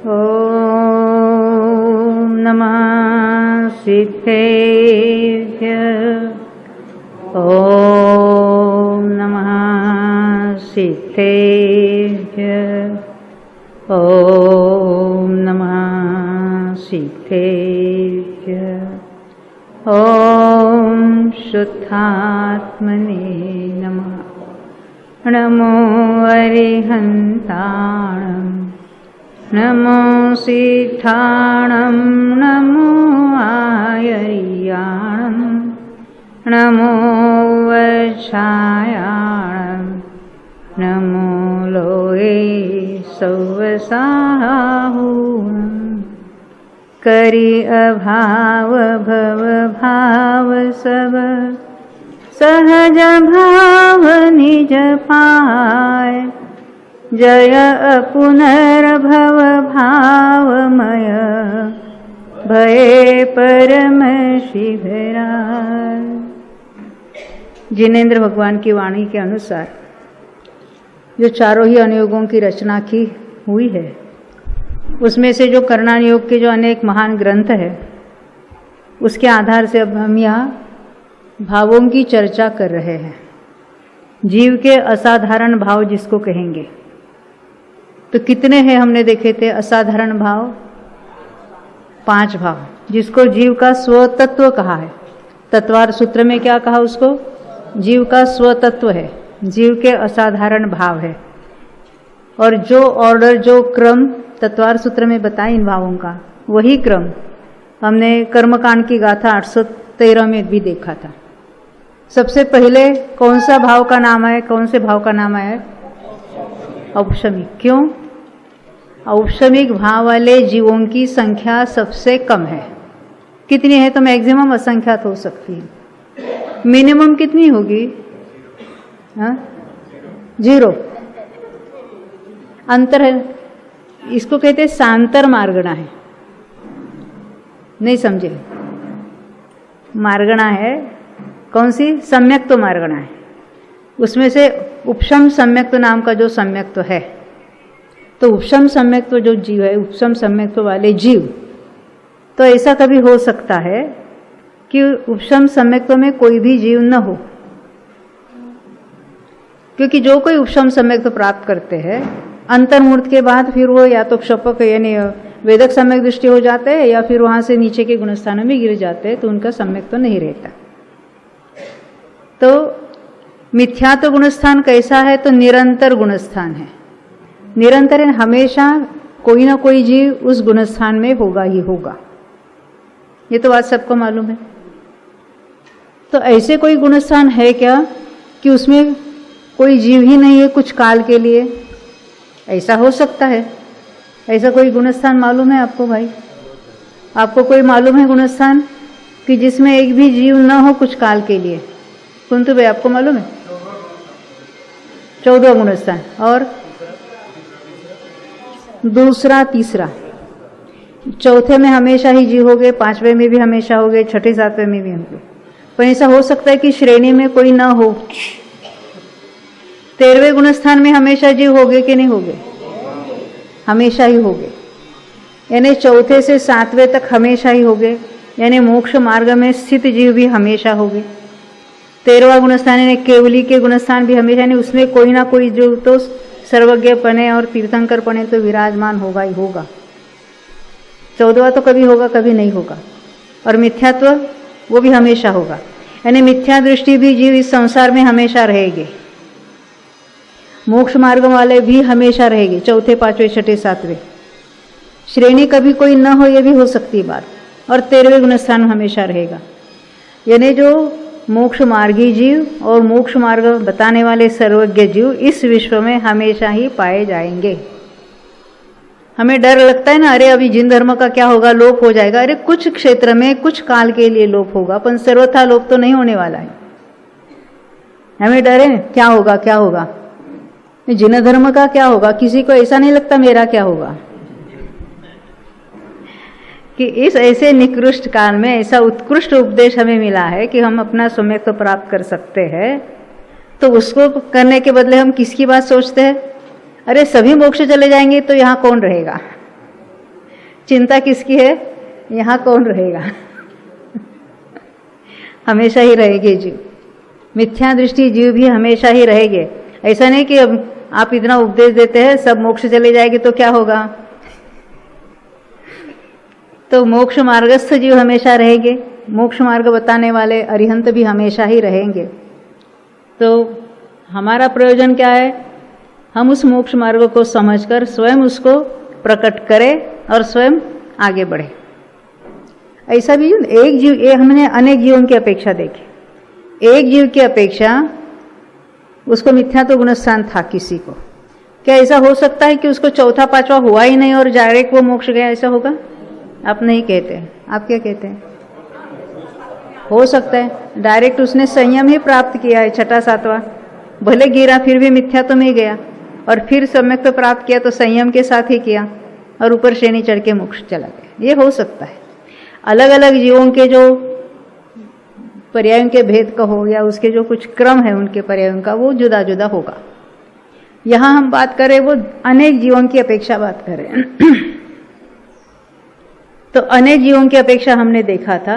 ॐ नमः सिद्धेभ्यः। ॐ नमः सिद्धेभ्यः। ॐ नमः सिद्धेभ्यः। ॐ शुद्धात्मने नमः। नमो अरिहन्ताणं नमो सिद्धाणं नमो आयर्याणं नमो वक्षायाणं नमो लोये सौवसाहूणं करि अभाव भव भाव सब सहज भाव निज पाय जय पुनर्भव भावमय भये परम शिवराय। जिनेंद्र भगवान की वाणी के अनुसार जो चारों ही अनुयोगों की रचना की हुई है, उसमें से जो कर्णानुयोग के जो अनेक महान ग्रंथ है, उसके आधार से अब हम यहाँ भावों की चर्चा कर रहे हैं। जीव के असाधारण भाव जिसको कहेंगे, तो कितने हैं हमने देखे थे असाधारण भाव? 5 भाव, जिसको जीव का स्वतत्व कहा है। तत्वार सूत्र में क्या कहा उसको? जीव का स्वतत्व है, जीव के असाधारण भाव है। और जो ऑर्डर, जो क्रम तत्वार सूत्र में बताया इन भावों का, वही क्रम हमने कर्मकांड की गाथा 813 में भी देखा था। सबसे पहले कौन सा भाव का नाम है? कौन से भाव का नाम है? औपशमिक। क्यों? औपशमिक भाव वाले जीवों की संख्या सबसे कम है। कितनी है? तो मैक्सिमम असंख्यात हो सकती है। मिनिमम कितनी होगी? 0। अंतर है, इसको कहते हैं सांतर मार्गणा है। नहीं समझे? मार्गणा है कौन सी? सम्यक्त्व मार्गणा है। उसमें से उपशम सम्यक्त्व नाम का जो सम्यक्त्व है, तो उपशम सम्यक्त्व जो जीव है, उपशम सम्यक्त्व वाले जीव, तो ऐसा कभी हो सकता है कि उपशम सम्यक्त्व में कोई भी जीव न हो। क्योंकि जो कोई उपशम सम्यक्त्व प्राप्त करते हैं, अंतर्मूर्त के बाद फिर वो या तो क्षपक यानी वेदक सम्यक दृष्टि हो जाते हैं, या फिर वहां से नीचे के गुणस्थानों में गिर जाते हैं, तो उनका सम्यक्त्व नहीं रहता। तो मिथ्यात्व गुणस्थान कैसा है? तो निरंतर गुणस्थान है। निरंतर है, हमेशा कोई ना कोई जीव उस गुणस्थान में होगा ही होगा। ये तो बात सबको मालूम है। तो ऐसे कोई गुणस्थान है क्या कि उसमें कोई जीव ही नहीं है कुछ काल के लिए? ऐसा हो सकता है। ऐसा कोई गुणस्थान मालूम है आपको भाई? आपको कोई मालूम है गुणस्थान कि जिसमें एक भी जीव न हो कुछ काल के लिए? कुंतु भाई आपको मालूम है? 14 गुणस्थान। और दूसरा, तीसरा, चौथे में हमेशा ही जीव हो गए, 5वें में भी हमेशा हो गए, 6ठे 7वें में भी होंगे। पर ऐसा हो सकता है कि श्रेणी में कोई ना हो। 13वें गुणस्थान में हमेशा जीव हो गए कि नहीं हो गए? हमेशा ही हो गए। यानी चौथे से 7वें तक हमेशा ही हो गए, यानी मोक्ष मार्ग में स्थित जीव भी हमेशा हो गए। 13वां गुणस्थान यानी केवली के गुणस्थान भी हमेशा, यानी उसमें कोई ना कोई जो तो सर्वज्ञपने और तीर्थंकरपने तो विराजमान होगा ही होगा। 14वां तो कभी होगा, कभी नहीं होगा। और मिथ्यात्व वो भी हमेशा होगा, यानी मिथ्या दृष्टि भी जीव इस संसार में हमेशा रहेंगे। मोक्ष मार्ग वाले भी हमेशा रहेंगे, 4, 5, 6, 7वें। श्रेणी कभी कोई न हो, ये भी हो सकती है बात। और 13वें गुणस्थान हमेशा रहेगा। यानी जो मोक्ष मार्गी जीव और मोक्ष मार्ग बताने वाले सर्वज्ञ जीव इस विश्व में हमेशा ही पाए जाएंगे। हमें डर लगता है ना, अरे अभी जिन धर्म का क्या होगा, लोप हो जाएगा। अरे कुछ क्षेत्र में कुछ काल के लिए लोप होगा, पर सर्वथा लोप तो नहीं होने वाला है। हमें डर है क्या होगा, क्या होगा, जिन धर्म का क्या होगा। किसी को ऐसा नहीं लगता मेरा क्या होगा। कि इस ऐसे निकृष्ट काल में ऐसा उत्कृष्ट उपदेश हमें मिला है कि हम अपना सम्यक्त्व प्राप्त कर सकते हैं, तो उसको करने के बदले हम किसकी बात सोचते हैं? अरे सभी मोक्ष चले जाएंगे तो यहाँ कौन रहेगा? चिंता किसकी है? यहाँ कौन रहेगा? हमेशा ही रहेंगे जीव। मिथ्या दृष्टि जीव भी हमेशा ही रहेंगे। ऐसा नहीं कि अब आप इतना उपदेश देते हैं सब मोक्ष चले जाएंगे तो क्या होगा? तो मोक्ष मार्गस्थ जीव हमेशा रहेंगे, मोक्ष मार्ग बताने वाले अरिहंत भी हमेशा ही रहेंगे। तो हमारा प्रयोजन क्या है? हम उस मोक्ष मार्ग को समझकर स्वयं उसको प्रकट करें और स्वयं आगे बढ़े। ऐसा भी एक जीव, ये हमने अनेक जीवों की अपेक्षा देखी। एक जीव की अपेक्षा उसको मिथ्या तो गुणस्थान था किसी को। क्या ऐसा हो सकता है कि उसको चौथा पांचवा हुआ ही नहीं और डायरेक्ट वो मोक्ष गया? ऐसा होगा? आप नहीं कहते, आप क्या कहते हैं? हो सकता है डायरेक्ट उसने संयम ही प्राप्त किया है, छठा सातवां, भले गिरा फिर भी मिथ्या तो नहीं गया, और फिर सम्यक तो प्राप्त किया तो संयम के साथ ही किया और ऊपर श्रेणी चढ़ के मोक्ष चला गया। ये हो सकता है। अलग अलग जीवों के जो पर्यायों के भेद कहो या उसके जो कुछ क्रम है उनके पर्यायों का, वो जुदा जुदा होगा। यहाँ हम बात करें वो अनेक जीवों की अपेक्षा बात करें तो अनेक जीवों की अपेक्षा हमने देखा था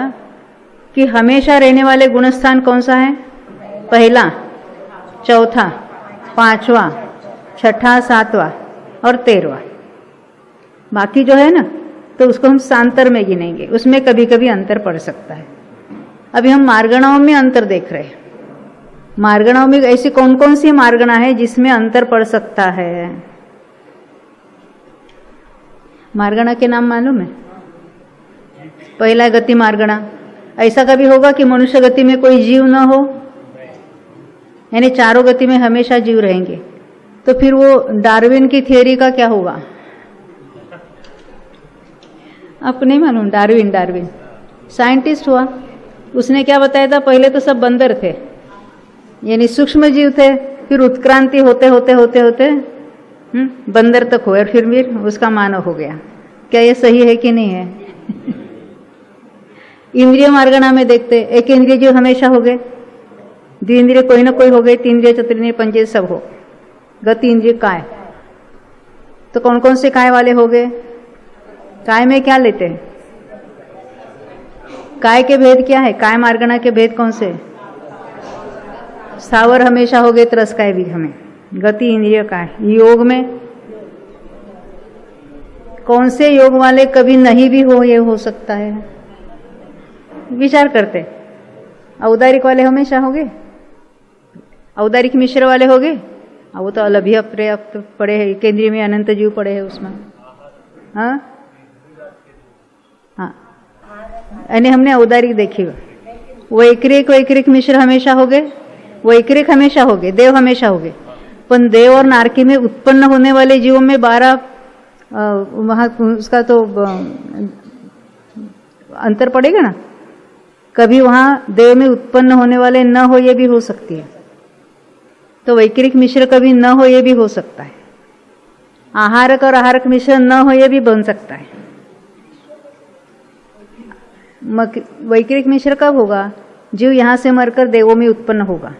कि हमेशा रहने वाले गुणस्थान कौन सा है? पहला, चौथा, पांचवा, छठा, सातवां और 13वां। बाकी जो है ना, तो उसको हम सांतर में गिनेंगे, उसमें कभी कभी अंतर पड़ सकता है। अभी हम मार्गणाओं में अंतर देख रहे हैं। मार्गणाओं में ऐसी कौन कौन सी मार्गणा है जिसमें अंतर पड़ सकता है? मार्गणा के नाम मालूम है? पहला गति मार्गणा। ऐसा कभी होगा कि मनुष्य गति में कोई जीव न हो, यानी चारों गति में हमेशा जीव रहेंगे, तो फिर वो डार्विन की थियरी का क्या होगा? आपको नहीं मालूम? डार्विन साइंटिस्ट हुआ, उसने क्या बताया था? पहले तो सब बंदर थे, यानी सूक्ष्म जीव थे, फिर उत्क्रांति होते होते होते होते बंदर तक हुए और फिर उसका मानव हो गया। क्या ये सही है कि नहीं है? इंद्रिय मार्गणा में देखते, एक इंद्रिय जीव हमेशा हो गए, द्विंद्रिय कोई ना कोई हो गए, तीन्द्रिय, चतुर्न्द्रिय, पंचेंद्रिय सब हो। गति इंद्रिय काय, तो कौन कौन से काय वाले हो गए? काय में क्या लेते हैं? काय के भेद क्या है? काय मार्गणा के भेद कौन से? स्थावर हमेशा हो गए, त्रस काय भी हमें, गति इंद्रिय काय। योग में कौन से योग वाले कभी नहीं भी हो, ये हो सकता है, विचार करते। औदारिक वाले हमेशा हो गए, औदारिक मिश्र वाले हो गए, वो तो अलभ्य पर्याप्त पड़े हैं, केंद्रीय में अनंत जीव पड़े हैं उसमें। हाँ हाँ, यानी हमने औदारिक देखी। वैक्रिक मिश्र हमेशा हो गए, वैक्रिक हमेशा हो गए, देव हमेशा हो गए। पण देव और नारकी में उत्पन्न होने वाले जीवों में 12 वहाँ उसका तो अंतर पड़ेगा ना। कभी वहाँ देव में उत्पन्न होने वाले न हो, ये भी हो सकती है। तो वैक्रिक मिश्र कभी न हो, ये भी हो सकता है। आहारक और आहारक मिश्र न हो, ये भी बन सकता है। वैक्रिक मिश्र कब होगा? जीव यहाँ से मरकर देवों में उत्पन्न होगा।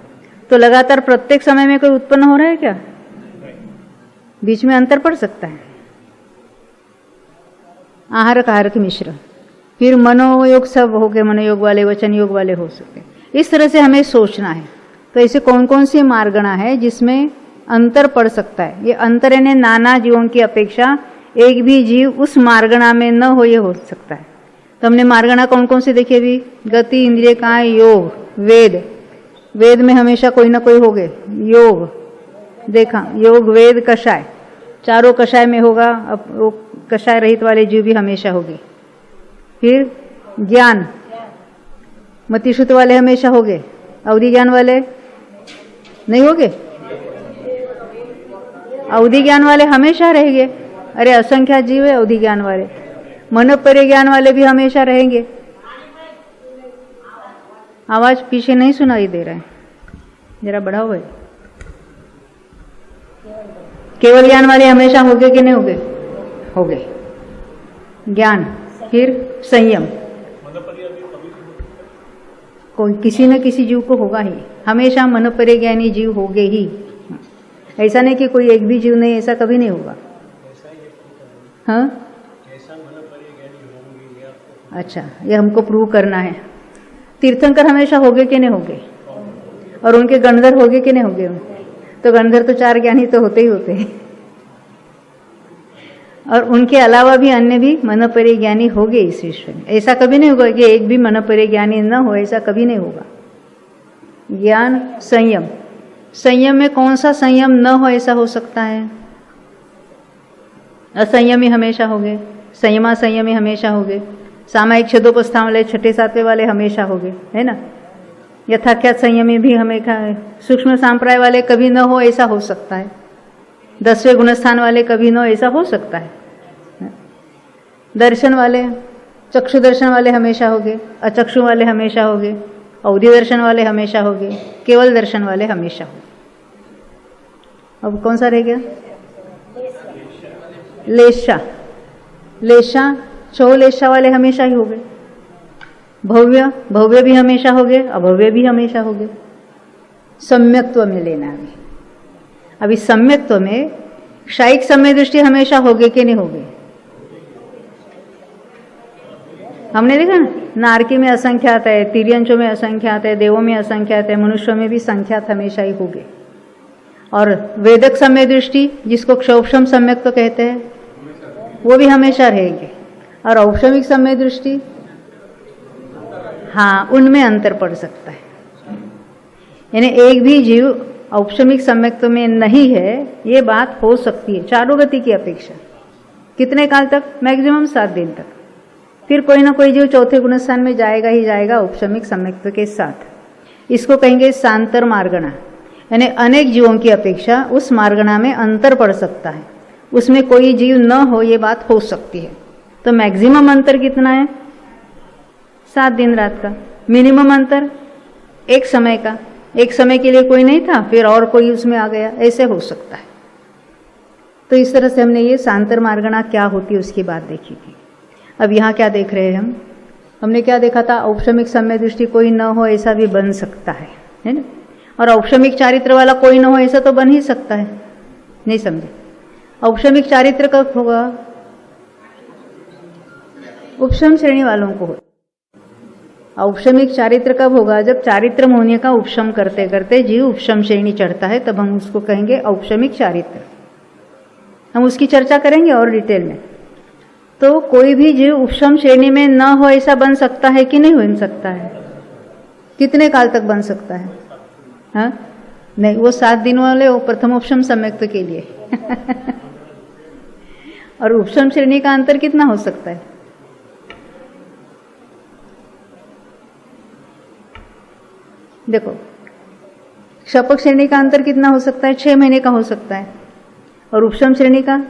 तो लगातार प्रत्येक समय में कोई उत्पन्न हो रहा है क्या? बीच में अंतर पड़ सकता है। आहारक आहारक मिश्र, फिर मनोयोग सब हो गए, मनोयोग वाले, वचन योग वाले हो सकते। इस तरह से हमें सोचना है। तो ऐसे कौन कौन सी मार्गणा है जिसमें अंतर पड़ सकता है? ये अंतर यानी नाना जीवों की अपेक्षा एक भी जीव उस मार्गणा में न हो, ये हो सकता है। तो हमने मार्गणा कौन कौन सी देखी अभी? गति, इंद्रिय, काय, योग, वेद। वेद में हमेशा कोई ना कोई हो गए। योग देखा, योग, वेद, कषाय, चारों कषाय में होगा। अब वो कषाय रहित वाले जीव भी हमेशा होगी। फिर ज्ञान, मतिश्रुत वाले हमेशा हो गए, अवधि ज्ञान वाले नहीं हो गए। अवधि ज्ञान वाले हमेशा रहेंगे। अरे असंख्या जीव है अवधि ज्ञान वाले। मनोपरि ज्ञान वाले भी हमेशा रहेंगे। आवाज पीछे नहीं सुनाई दे रहा है, जरा बढ़ाओ भाई। केवल ज्ञान वाले हमेशा हो गए कि नहीं हो गए? हो गए। ज्ञान, फिर संयम, कोई किसी न किसी जीव को होगा ही। हमेशा मनोपरिज्ञानी जीव होंगे ही। ऐसा नहीं कि कोई एक भी जीव नहीं, ऐसा कभी नहीं होगा। हाँ, अच्छा, ये हमको प्रूव करना है। तीर्थंकर हमेशा होगे कि नहीं होगे? और उनके गणधर होगे कि नहीं होगे? तो गणधर तो 4 ज्ञानी तो होते ही होते हैं, और उनके अलावा भी अन्य भी मनोपरि ज्ञानी होंगे इस विश्व में। ऐसा कभी नहीं होगा कि एक भी मनोपरि ज्ञानी न हो, ऐसा कभी नहीं होगा। ज्ञान संयम, संयम में कौन सा संयम न हो ऐसा हो सकता है? असंयमी हमेशा होगे, संयमा संयमी हमेशा होगे, सामायिक छदोपस्थान वाले 6ठे 7वें वाले हमेशा होगे, है ना। यथाख्यात संयमी भी हमेशा, सूक्ष्म सांप्राय वाले कभी न हो ऐसा हो सकता है, 10वें गुणस्थान वाले कभी न हो ऐसा हो सकता है। दर्शन वाले, चक्षु दर्शन वाले हमेशा होगे, अचक्षु वाले हमेशा होगे, अवधि दर्शन वाले हमेशा होगे, केवल दर्शन वाले हमेशा होंगे। अब कौन सा रह गया? लेशा, लेशा चौलेशा वाले हमेशा ही होंगे। भव्य, भव्य भी हमेशा होंगे, अभव्य भी हमेशा होंगे। सम्यक्त्व में लेना है। अभी सम्यक्त्व में क्षायिक समय दृष्टि हमेशा होगे कि नहीं होगे? हमने देखा ना, नारकी में असंख्यात है, तिर्यंचों में असंख्यात है, देवों में असंख्यात है, मनुष्यों में भी संख्यात हमेशा ही होंगे। और वेदक समय दृष्टि जिसको क्षौक्षम सम्यक तो कहते हैं, वो भी हमेशा रहेंगे। और औक्षमिक समय दृष्टि, हाँ, उनमें अंतर पड़ सकता है। यानी एक भी जीव औक्षमिक सम्यक्त्व में नहीं है, ये बात हो सकती है चारों गति की अपेक्षा। कितने काल तक? मैक्सिमम 7 दिन तक। फिर कोई ना कोई जीव चौथे गुणस्थान में जाएगा ही जाएगा औक्षमिक सम्यक्त्व के साथ। इसको कहेंगे सांतर मार्गणा, यानी अनेक जीवों की अपेक्षा उस मार्गणा में अंतर पड़ सकता है, उसमें कोई जीव न हो, ये बात हो सकती है। तो मैक्सिमम अंतर कितना है? 7 दिन रात का। मिनिमम अंतर एक समय का, एक समय के लिए कोई नहीं था, फिर और कोई उसमें आ गया, ऐसे हो सकता है। तो इस तरह से हमने ये सांतर मार्गणा क्या होती है उसकी बात देखी थी। अब यहाँ क्या देख रहे हैं हम? हमने क्या देखा था? औक्षमिक समय दृष्टि कोई न हो ऐसा भी बन सकता है ना। और औक्षमिक चारित्र वाला कोई न हो ऐसा तो बन ही सकता है। नहीं समझे? औक्षमिक चारित्र कब होगा? उपशम श्रेणी वालों को हो। औक्षमिक चारित्र कब होगा? जब चारित्र होने का उपशम करते करते जीव उपशम श्रेणी चढ़ता है, तब हम उसको कहेंगे औक्षमिक चारित्र। हम उसकी चर्चा करेंगे और डिटेल में। तो कोई भी जीव उपशम श्रेणी में न हो ऐसा बन सकता है कि नहीं बन सकता है? कितने काल तक बन सकता है? हाँ, नहीं, वो 7 दिन वाले वो प्रथम उपशम सम्यक्त के लिए और उपशम श्रेणी का अंतर कितना हो सकता है? देखो, शपक श्रेणी का अंतर कितना हो सकता है? 6 महीने का हो सकता है। और उपशम श्रेणी का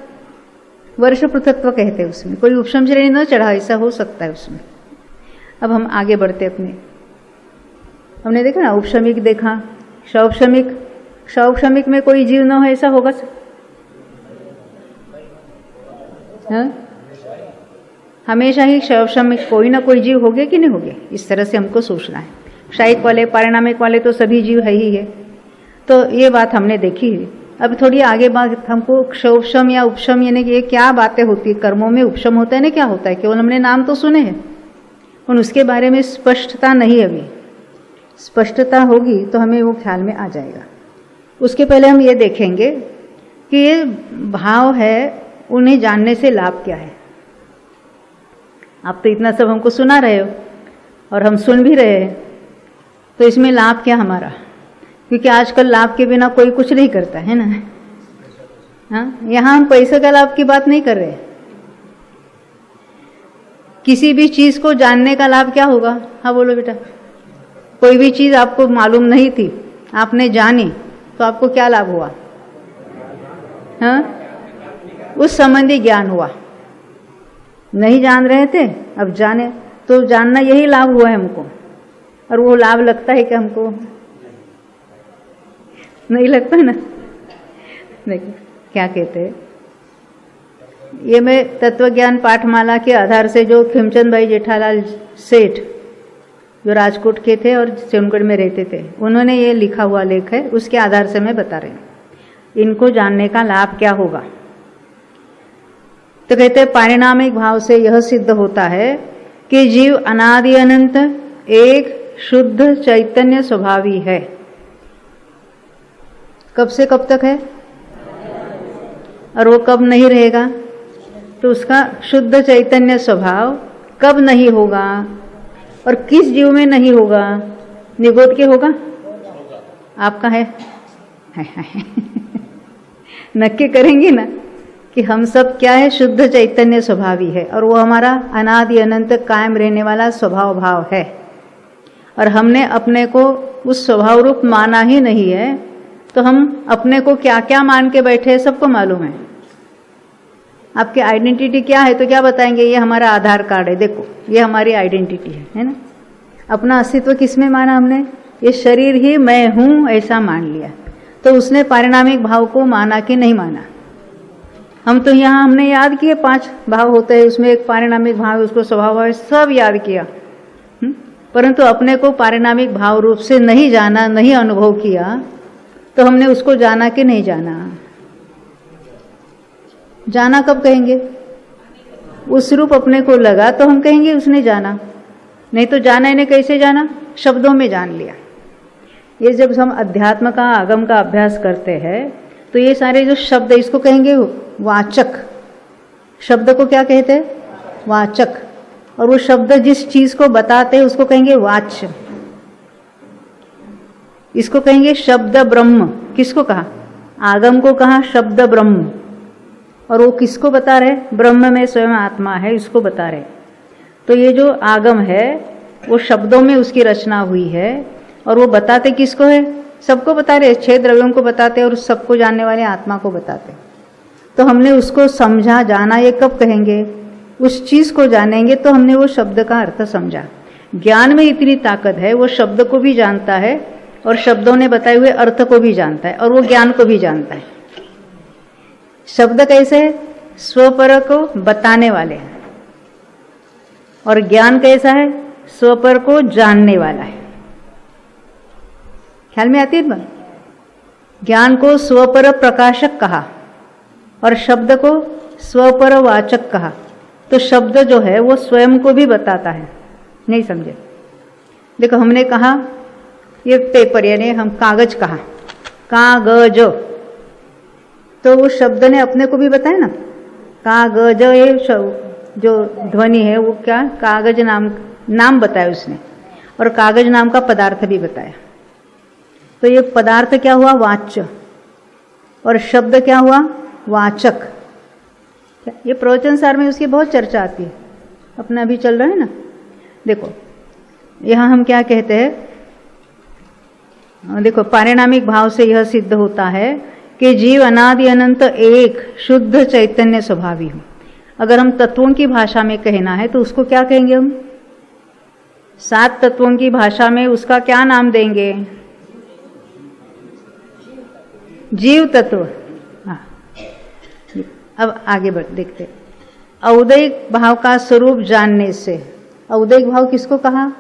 वर्ष पृथकत्व कहते हैं उसमें। कोई उपशम श्रेणी न चढ़ा ऐसा हो सकता है उसमें। अब हम आगे बढ़ते अपने। हमने देखा ना, उपशमिक देखा, क्षौक्षमिक। क्षौक्षमिक में कोई जीव न हो ऐसा होगा? हाँ? हमेशा ही क्षौक्षमिक कोई ना कोई जीव होगे कि नहीं होगे? इस तरह से हमको सोचना है। क्षायिक वाले, पारिणामिक वाले तो सभी जीव है ही है। तो ये बात हमने देखी है। अब थोड़ी आगे बात हमको क्षौक्षम या उपशम, यानी कि ये क्या बातें होती है? कर्मों में उपशम होता है ना, क्या होता है? केवल हमने नाम तो सुने हैं और उसके बारे में स्पष्टता नहीं। अभी स्पष्टता होगी तो हमें वो ख्याल में आ जाएगा। उसके पहले हम ये देखेंगे कि ये भाव है, उन्हें जानने से लाभ क्या है। आप तो इतना सब हमको सुना रहे हो और हम सुन भी रहे हैं, तो इसमें लाभ क्या हमारा? क्योंकि आजकल लाभ के बिना कोई कुछ नहीं करता है ना। हाँ, यहाँ हम पैसे का लाभ की बात नहीं कर रहे। किसी भी चीज को जानने का लाभ क्या होगा? हाँ बोलो बेटा। कोई भी चीज आपको मालूम नहीं थी, आपने जानी, तो आपको क्या लाभ हुआ? हाँ, उस संबंधी ज्ञान हुआ। नहीं जान रहे थे, अब जाने, तो जानना यही लाभ हुआ है हमको। और वो लाभ लगता है कि हमको नहीं लगता ना। देखो क्या कहते हैं, ये मैं तत्वज्ञान पाठमाला के आधार से जो खिमचंद भाई जेठालाल सेठ, जो राजकोट के थे और चमगढ़ में रहते थे, उन्होंने ये लिखा हुआ लेख है, उसके आधार से मैं बता रही हूँ इनको जानने का लाभ क्या होगा। तो कहते हैं पारिणामिक भाव से यह सिद्ध होता है कि जीव अनादि अनंत एक शुद्ध चैतन्य स्वभावी है। कब से कब तक है? और वो कब नहीं रहेगा? तो उसका शुद्ध चैतन्य स्वभाव कब नहीं होगा और किस जीव में नहीं होगा? निगोद के होगा? आपका है? नक्की करेंगे ना कि हम सब क्या है? शुद्ध चैतन्य स्वभावी है और वो हमारा अनादि अनंत कायम रहने वाला स्वभाव भाव है। और हमने अपने को उस स्वभाव रूप माना ही नहीं है, तो हम अपने को क्या क्या मान के बैठे हैं सबको मालूम है। आपकी आइडेंटिटी क्या है तो क्या बताएंगे? ये हमारा आधार कार्ड है, देखो ये हमारी आइडेंटिटी है ना। अपना अस्तित्व किसमें माना हमने? ये शरीर ही मैं हूं ऐसा मान लिया। तो उसने पारिणामिक भाव को माना कि नहीं माना? हम तो यहाँ हमने याद किए 5 भाव होते हैं, उसमें एक पारिणामिक भाव, उसको स्वभाव भाव सब याद किया, परंतु अपने को पारिणामिक भाव रूप से नहीं जाना, नहीं अनुभव किया, तो हमने उसको जाना कि नहीं जाना? जाना कब कहेंगे? उस रूप अपने को लगा तो हम कहेंगे उसने जाना, नहीं तो जाना इन्हें कैसे जाना? शब्दों में जान लिया। ये जब हम अध्यात्म का आगम का अभ्यास करते हैं तो ये सारे जो शब्द इसको कहेंगे वाचक। शब्द को क्या कहते हैं? वाचक। और वो शब्द जिस चीज को बताते हैं उसको कहेंगे वाच्य। इसको कहेंगे शब्द ब्रह्म। किसको कहा? आगम को कहा शब्द ब्रह्म। और वो किसको बता रहे? ब्रह्म में स्वयं आत्मा है, इसको बता रहे। तो ये जो आगम है वो शब्दों में उसकी रचना हुई है और वो बताते किसको है? सबको बता रहे, 6 द्रव्यों को बताते और सबको जानने वाले आत्मा को बताते। तो हमने उसको समझा, जाना, ये कब कहेंगे? उस चीज को जानेंगे तो हमने वो शब्द का अर्थ समझा। ज्ञान में इतनी ताकत है, वो शब्द को भी जानता है और शब्दों ने बताए हुए अर्थ को भी जानता है और वो ज्ञान को भी जानता है। शब्द कैसे है? स्वपर को बताने वाले हैं और ज्ञान कैसा है? स्वपर को जानने वाला है। ख्याल में आती है बात? ज्ञान को स्वपर प्रकाशक कहा और शब्द को स्वपर वाचक कहा। तो शब्द जो है वो स्वयं को भी बताता है। नहीं समझे? देखो हमने कहा ये पेपर, यानी हम कागज कहा, कागज, तो उस शब्द ने अपने को भी बताया ना। कागज, ये जो ध्वनि है वो क्या? कागज नाम बताया उसने और कागज नाम का पदार्थ भी बताया। तो ये पदार्थ क्या हुआ? वाच्य। और शब्द क्या हुआ? वाचक। ये प्रवचन सार में उसकी बहुत चर्चा आती है, अपना भी चल रहा है ना। देखो यहां हम क्या कहते हैं? देखो पारिणामिक भाव से यह सिद्ध होता है कि जीव अनादि अनंत एक शुद्ध चैतन्य स्वभावी हो। अगर हम तत्वों की भाषा में कहना है तो उसको क्या कहेंगे? हम 7 तत्वों की भाषा में उसका क्या नाम देंगे? जीव तत्व। हाँ, अब आगे बढ़ देखते। औदैहिक भाव का स्वरूप जानने से, औदैहिक भाव किसको कहा?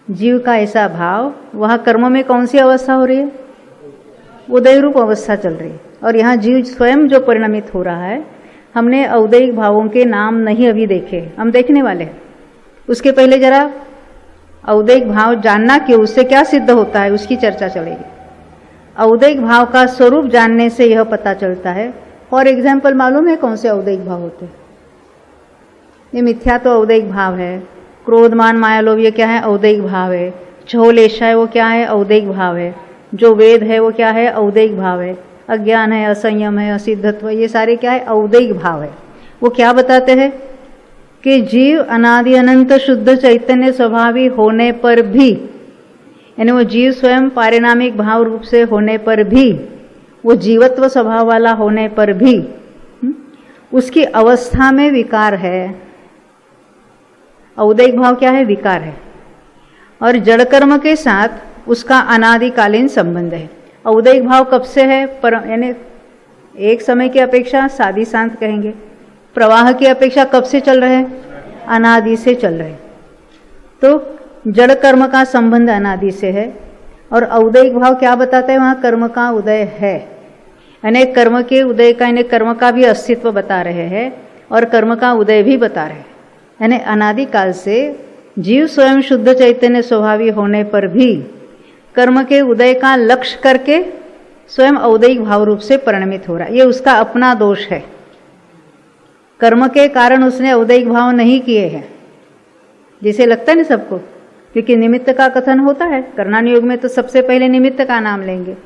जीव का ऐसा भाव, वह कर्म में कौन सी अवस्था हो रही है? उदय रूप अवस्था चल रही है। और यहाँ जीव स्वयं जो परिणमित हो रहा है, हमने औदैहिक भावों के नाम नहीं अभी देखे, हम देखने वाले हैं। उसके पहले जरा औदैहिक भाव जानना कि उससे क्या सिद्ध होता है उसकी चर्चा चलेगी। औदैहिक भाव का स्वरूप जानने से यह पता चलता है। फॉर एग्जाम्पल मालूम है कौन से औदैहिक भाव होते हैं? ये मिथ्या तो औदैहिक भाव है, क्रोध मान माया लोभ ये क्या है? औदैहिक भाव है। छहोल ऐसा है वो क्या है? औदैहिक भाव है। जो वेद है वो क्या है? औदैहिक भाव है। अज्ञान है, असंयम है, असिद्धत्व, ये सारे क्या है? औदैहिक भाव है। वो क्या बताते हैं कि जीव अनादि अनंत शुद्ध चैतन्य स्वभावी होने पर भी, यानी वो जीव स्वयं पारिणामिक भाव रूप से होने पर भी, वो जीवत्व स्वभाव वाला होने पर भी उसकी अवस्था में विकार है। औदैहिक भाव क्या है? विकार है। और जड़ कर्म के साथ उसका अनादिकालीन संबंध है। औदैहिक भाव कब से है? यानी एक समय की अपेक्षा साधी शांत कहेंगे, प्रवाह की अपेक्षा कब से चल रहे हैं? अनादि से चल रहे। तो जड़ कर्म का संबंध अनादि से है। और औदैहिक भाव क्या बताता है? वहाँ कर्म का उदय है, यानी कर्म के उदय का, यानी कर्म का भी अस्तित्व बता रहे हैं और कर्म का उदय भी बता रहे हैं। यानी अनादिकाल से जीव स्वयं शुद्ध चैतन्य स्वभावी होने पर भी कर्म के उदय का लक्ष्य करके स्वयं औदैहिक भाव रूप से परिणमित हो रहा है। ये उसका अपना दोष है। कर्म के कारण उसने औदैहिक भाव नहीं किए हैं, जैसे लगता है ना सबको, क्योंकि निमित्त का कथन होता है। कर्णान योग में तो सबसे पहले निमित्त का नाम लेंगे,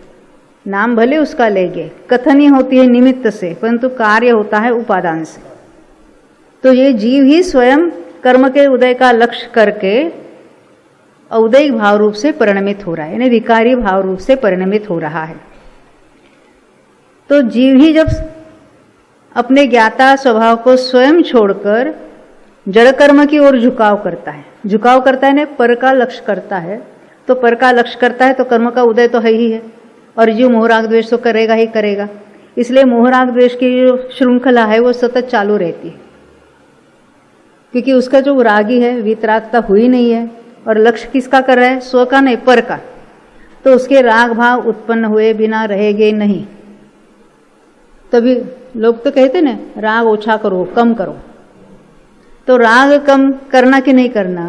नाम भले उसका लेंगे, कथन ही होती है निमित्त से, परंतु कार्य होता है उपादान से। तो ये जीव ही स्वयं कर्म के उदय का लक्ष्य करके औदैहिक भाव रूप से परिणमित हो रहा है, यानी विकारी भाव रूप से परिणमित हो रहा है। तो जीव ही जब अपने ज्ञाता स्वभाव को स्वयं छोड़कर जड़ कर्म की ओर झुकाव करता है ना, पर का लक्ष्य करता है। तो पर का लक्ष्य करता है तो कर्म का उदय तो है ही है, और जीव मोह राग द्वेष तो करेगा ही करेगा। इसलिए मोह राग द्वेष की जो श्रृंखला है वो सतत चालू रहती है, क्योंकि उसका जो रागी है वीतरागता हुई नहीं है, और लक्ष्य किसका कर रहा है? स्व का नहीं, पर का। तो उसके राग भाव उत्पन्न हुए बिना रहेंगे नहीं। तभी लोग तो कहते ना राग ओछा करो, कम करो। तो राग कम करना कि नहीं करना?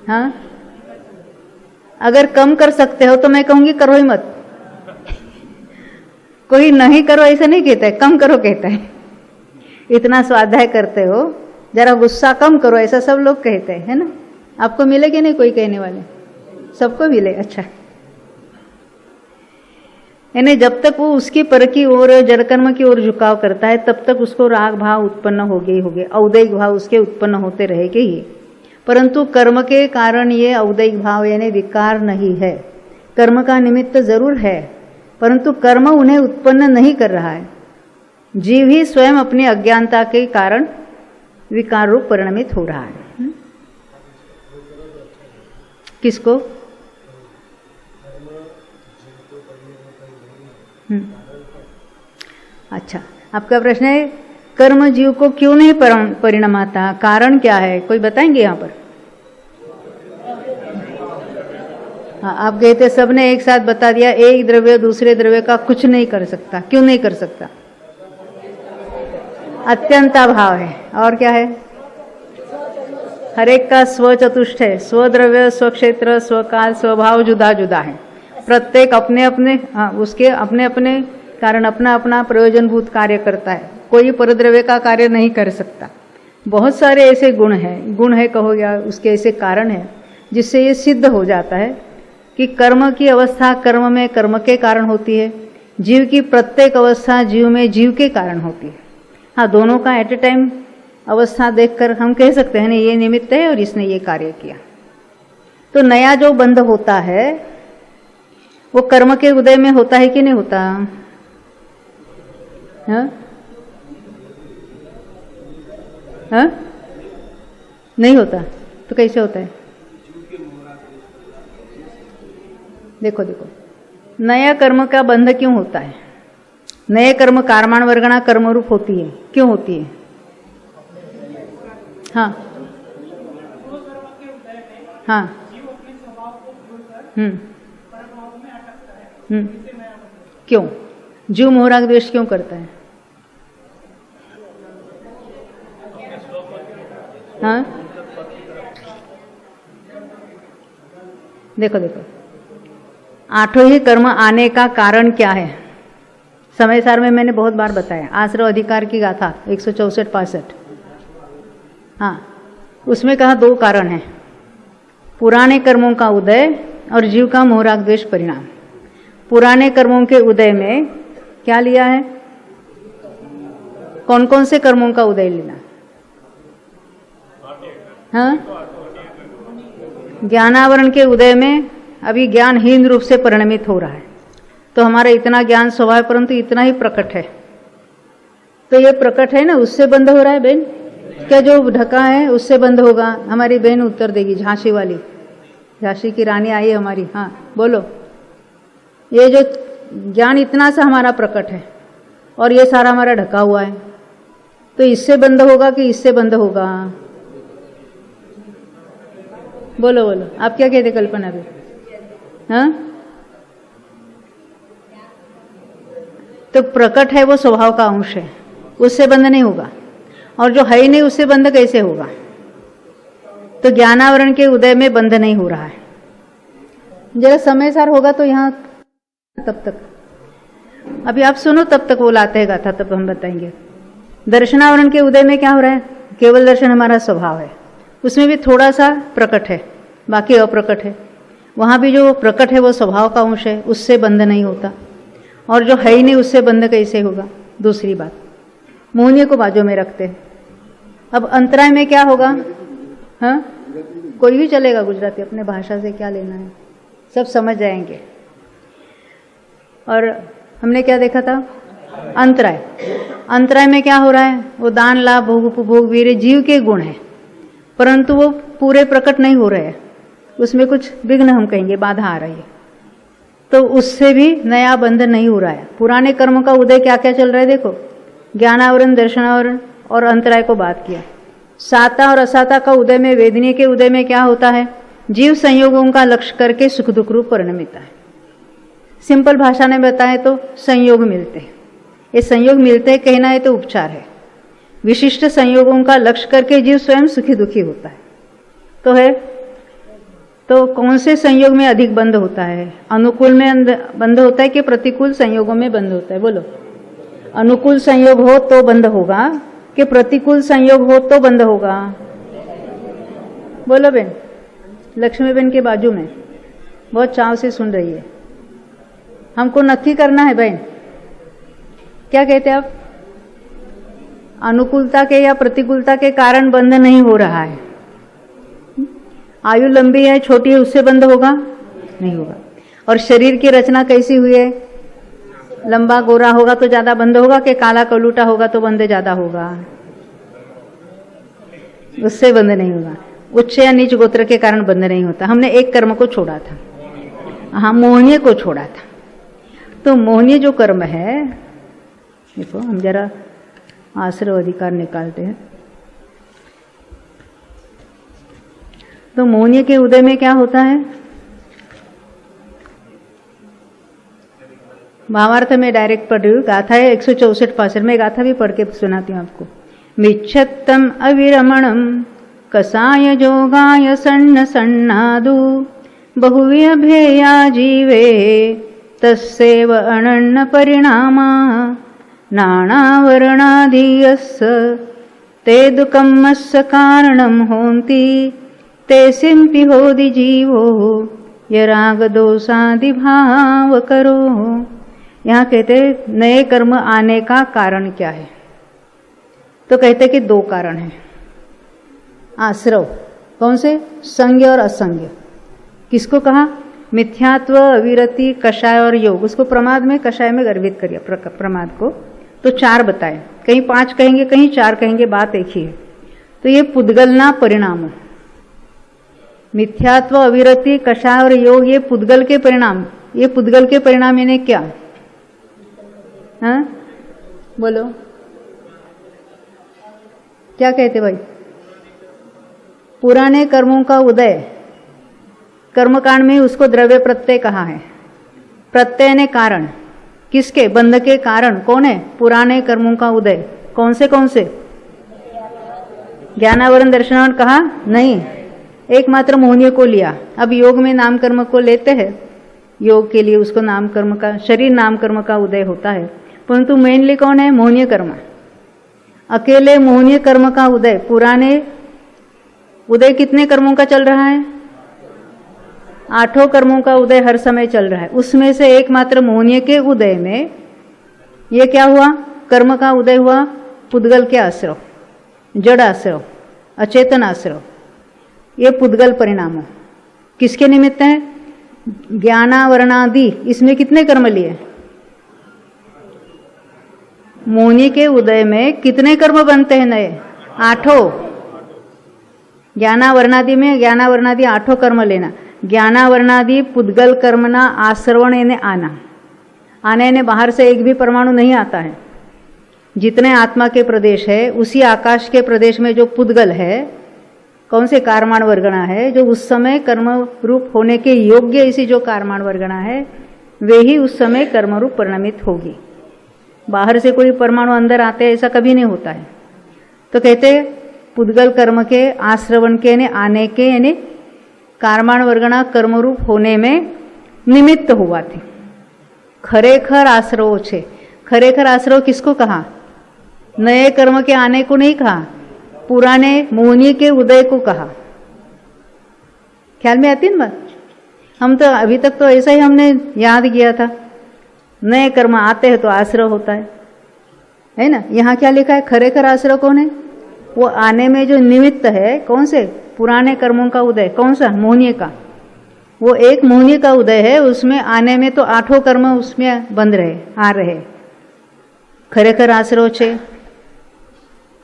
हाँ, अगर कम कर सकते हो तो मैं कहूंगी करो ही मत। कोई नहीं करो ऐसा नहीं कहता है, कम करो कहता है। इतना स्वाध्याय करते हो, जरा गुस्सा कम करो, ऐसा सब लोग कहते हैं, है ना? आपको मिले कि नहीं कोई कहने वाले? सबको मिले, अच्छा। यानी जब तक वो उसकी पर की ओर, जड़ कर्म की ओर झुकाव करता है, तब तक उसको राग भाव उत्पन्न होगे, औदैहिक भाव उसके उत्पन्न होते रहेंगे ही। परंतु कर्म के कारण ये औदैहिक भाव यानी विकार नहीं है। कर्म का निमित्त जरूर है, परंतु कर्म उन्हें उत्पन्न नहीं कर रहा है। जीव ही स्वयं अपनी अज्ञानता के कारण विकार रूप परिणमित हो रहा है। किसको? अच्छा, आपका प्रश्न है कर्म जीव को क्यों नहीं परिणमाता, कारण क्या है? कोई बताएंगे यहाँ पर? हाँ, आप कहते सबने एक साथ बता दिया, एक द्रव्य दूसरे द्रव्य का कुछ नहीं कर सकता। क्यों नहीं कर सकता? अत्यंता भाव है। और क्या है? हरेक का स्व चतुष्ट है, स्वद्रव्य, स्वक्षेत्र, स्वकाल, स्वभाव जुदा जुदा है। प्रत्येक अपने अपने उसके अपने अपने कारण अपना अपना प्रयोजनभूत कार्य करता है। कोई परद्रव्य का कार्य नहीं कर सकता। बहुत सारे ऐसे गुण है कहो या उसके ऐसे कारण है जिससे ये सिद्ध हो जाता है कि कर्म की अवस्था कर्म में कर्म के कारण होती है, जीव की प्रत्येक अवस्था जीव में जीव के कारण होती है। हाँ, दोनों का एट ए टाइम अवस्था देखकर हम कह सकते हैं ना ये निमित्त है और इसने ये कार्य किया। तो नया जो बंध होता है वो कर्म के उदय में होता है कि नहीं होता? हाँ? हाँ? नहीं होता तो कैसे होता है? देखो नया कर्म का बंध क्यों होता है? नए कर्म कार्माण वर्गणा कर्म रूप होती है, क्यों होती है? हाँ हाँ क्यों? जीव मोह राग द्वेष क्यों करता है? हाँ, देखो आठों ही कर्म आने का कारण क्या है? समय सार में मैंने बहुत बार बताया, आश्रव अधिकार की गाथा 164-65। हाँ, उसमें कहा दो कारण हैं, पुराने कर्मों का उदय और जीव का मोह राग द्वेष परिणाम। पुराने कर्मों के उदय में क्या लिया है? कौन कौन से कर्मों का उदय लेना? हाँ, ज्ञानावरण के उदय में अभी ज्ञानहीन रूप से परिणमित हो रहा है। तो हमारा इतना ज्ञान स्वभाव परंतु इतना ही प्रकट है, तो ये प्रकट है ना, उससे बंद हो रहा है बहन। क्या जो ढका है उससे बंद होगा? हमारी बहन उत्तर देगी, झांसी वाली, झांसी की रानी आई है हमारी। हाँ बोलो। ये जो ज्ञान इतना सा हमारा प्रकट है और ये सारा हमारा ढका हुआ है, तो इससे बंद होगा कि इससे बंद होगा? बोलो आप क्या कहते कल्पना भी? हाँ, तो प्रकट है वो स्वभाव का अंश है, उससे बंद नहीं होगा। और जो है ही नहीं उससे बंध कैसे होगा? तो ज्ञानावरण के उदय में बंध नहीं हो रहा है। जरा समय सार होगा तो यहाँ तब तक अभी आप सुनो, तब तक वो लाते हैं गाथा, तब हम बताएंगे। दर्शनावरण के उदय में क्या हो रहा है? केवल दर्शन हमारा स्वभाव है, उसमें भी थोड़ा सा प्रकट है, बाकी अप्रकट है। वहाँ भी जो प्रकट है वो स्वभाव का अंश है, उससे बंध नहीं होता। और जो है ही नहीं उससे बंध कैसे होगा? दूसरी बात, मोहनीय को बाजू में रखते हैं। अब अंतराय में क्या होगा? हाँ, कोई भी चलेगा, गुजराती, अपने भाषा से क्या लेना है, सब समझ जाएंगे। और हमने क्या देखा था? अंतराय। अंतराय में क्या हो रहा है? वो दान, लाभ, भोग, उपभोग, वीर्य जीव के गुण है, परंतु वो पूरे प्रकट नहीं हो रहे हैं, उसमें कुछ विघ्न हम कहेंगे, बाधा आ रही है, तो उससे भी नया बंध नहीं हो रहा है। पुराने कर्म का उदय क्या क्या चल रहा है देखो, ज्ञानावरण, दर्शनावरण और अंतराय को बात किया। साता और असाता का उदय में, वेदनीय के उदय में क्या होता है? जीव संयोगों का लक्ष्य करके सुख दुख रूप परिणमित है। सिंपल भाषा में बताएं तो संयोग मिलते हैं। ये संयोग मिलते हैं कहना है तो उपचार है। विशिष्ट संयोगों का लक्ष्य करके जीव स्वयं सुखी दुखी होता है। तो है, तो कौन से संयोग में अधिक बंध होता है? अनुकूल में बंध होता है कि प्रतिकूल संयोगों में बंध होता है? बोलो। अनुकूल संयोग हो तो बंध होगा कि प्रतिकूल संयोग हो तो बंध होगा? बोलो बेन, लक्ष्मी बेन के बाजू में बहुत चाव से सुन रही है। हमको नक्की करना है बहन, क्या कहते हैं आप? अनुकूलता के या प्रतिकूलता के कारण बंध नहीं हो रहा है। आयु लंबी है, छोटी है, उससे बंध होगा? नहीं होगा। और शरीर की रचना कैसी हुई है? लंबा गोरा होगा तो ज्यादा बंध होगा कि काला कलूटा होगा तो बंध ज्यादा होगा? उससे बंध नहीं होगा। उच्च या नीच गोत्र के कारण बंध नहीं होता। हमने एक कर्म को छोड़ा था, हाँ, मोहनीय को छोड़ा था। तो मोहनीय जो कर्म है, देखो हम जरा आश्रय अधिकार निकालते हैं। तो मोहनीय के उदय में क्या होता है? भावार्थ में डायरेक्ट पढ़ रही हूँ, गाथा है 164 पासर में, गाथा भी पढ़ के सुनाती हूँ आपको। मिच्छत्तम अविरमणम कसाय जोगाय सन्न सन्नादु बहुव्यभेया जीवे तस्सेव अनन्न परिणामा नानावर्णादीयस्स ते दुःखमस्य कारणं होन्ति ते सिंपि होदि जीवो यराग दोषादि भाव करो। यहाँ कहते नए कर्म आने का कारण क्या है? तो कहते कि दो कारण हैं। आश्रव, कौन से? संज्ञ और असंज्ञ। किसको कहा? मिथ्यात्व, अविरति, कषाय और योग। उसको प्रमाद में, कषाय में गर्भित करिए प्रमाद को। तो 4 बताए, कहीं 5 कहेंगे, कहीं 4 कहेंगे, बात एक ही है। तो ये पुद्गलना परिणाम, मिथ्यात्व, अविरति, कषाय और योग, ये पुद्गल के परिणाम। ये पुद्गल के परिणाम यानी क्या? हाँ बोलो, क्या कहते भाई? पुराने कर्मों का उदय, कर्मकांड में उसको द्रव्य प्रत्यय कहा है। प्रत्यय ने कारण, किसके? बंध के कारण। कौन है? पुराने कर्मों का उदय। कौन से? ज्ञानावरण, दर्शनावरण कहा नहीं, एकमात्र मोहनीय को लिया। अब योग में नाम कर्म को लेते हैं, योग के लिए उसको नाम कर्म का, शरीर नाम कर्म का उदय होता है, परंतु मेनली कौन है? मोहनीय कर्म। अकेले मोहनीय कर्म का उदय, पुराने उदय कितने कर्मों का चल रहा है? 8 कर्मों का उदय हर समय चल रहा है। उसमें से एकमात्र मोहनीय के उदय में ये क्या हुआ? कर्म का उदय हुआ पुद्गल के आश्रव, जड़ आश्रव, अचेतन आश्रव। ये पुद्गल परिणाम किसके निमित्त है? ज्ञानावरणादि। इसमें कितने कर्म लिए? मोहनीय के उदय में कितने कर्म बनते हैं नए? 8। ज्ञानावरणादि में, ज्ञानावरणादि 8 कर्म लेना। ज्ञानावरणादि पुद्गल कर्मना आश्रवण यानी आना। आने यानी बाहर से एक भी परमाणु नहीं आता है। जितने आत्मा के प्रदेश है, उसी आकाश के प्रदेश में जो पुद्गल है, कौन से? कारमाण वर्गणा है, जो उस समय कर्म रूप होने के योग्य, इसी जो कारमाण वर्गणा है, वे ही उस समय कर्म रूप परिणमित होगी। बाहर से कोई परमाणु अंदर आते हैं ऐसा कभी नहीं होता है। तो कहते पुद्गल कर्म के आश्रवण के यानी आने के यानी कर्माण वर्गना कर्मरूप होने में निमित्त हुआ थी। खरेखर आश्रव छे। खरेखर आश्रव किसको कहा? नए कर्म के आने को नहीं कहा, पुराने मोहनी के उदय को कहा। ख्याल में आती ना बात? हम तो अभी तक तो ऐसा ही हमने याद किया था, नए कर्म आते हैं तो आश्रव होता है ना। यहाँ क्या लिखा है? खरेखर आश्रव कौन है? वो आने में जो निमित्त है, कौन से? पुराने कर्मों का उदय। कौन सा? मोहनीय का। वो एक मोहनीय का उदय है, उसमें आने में तो 8 कर्म उसमें बंध रहे, आ रहे। खरेखर आश्रव छे।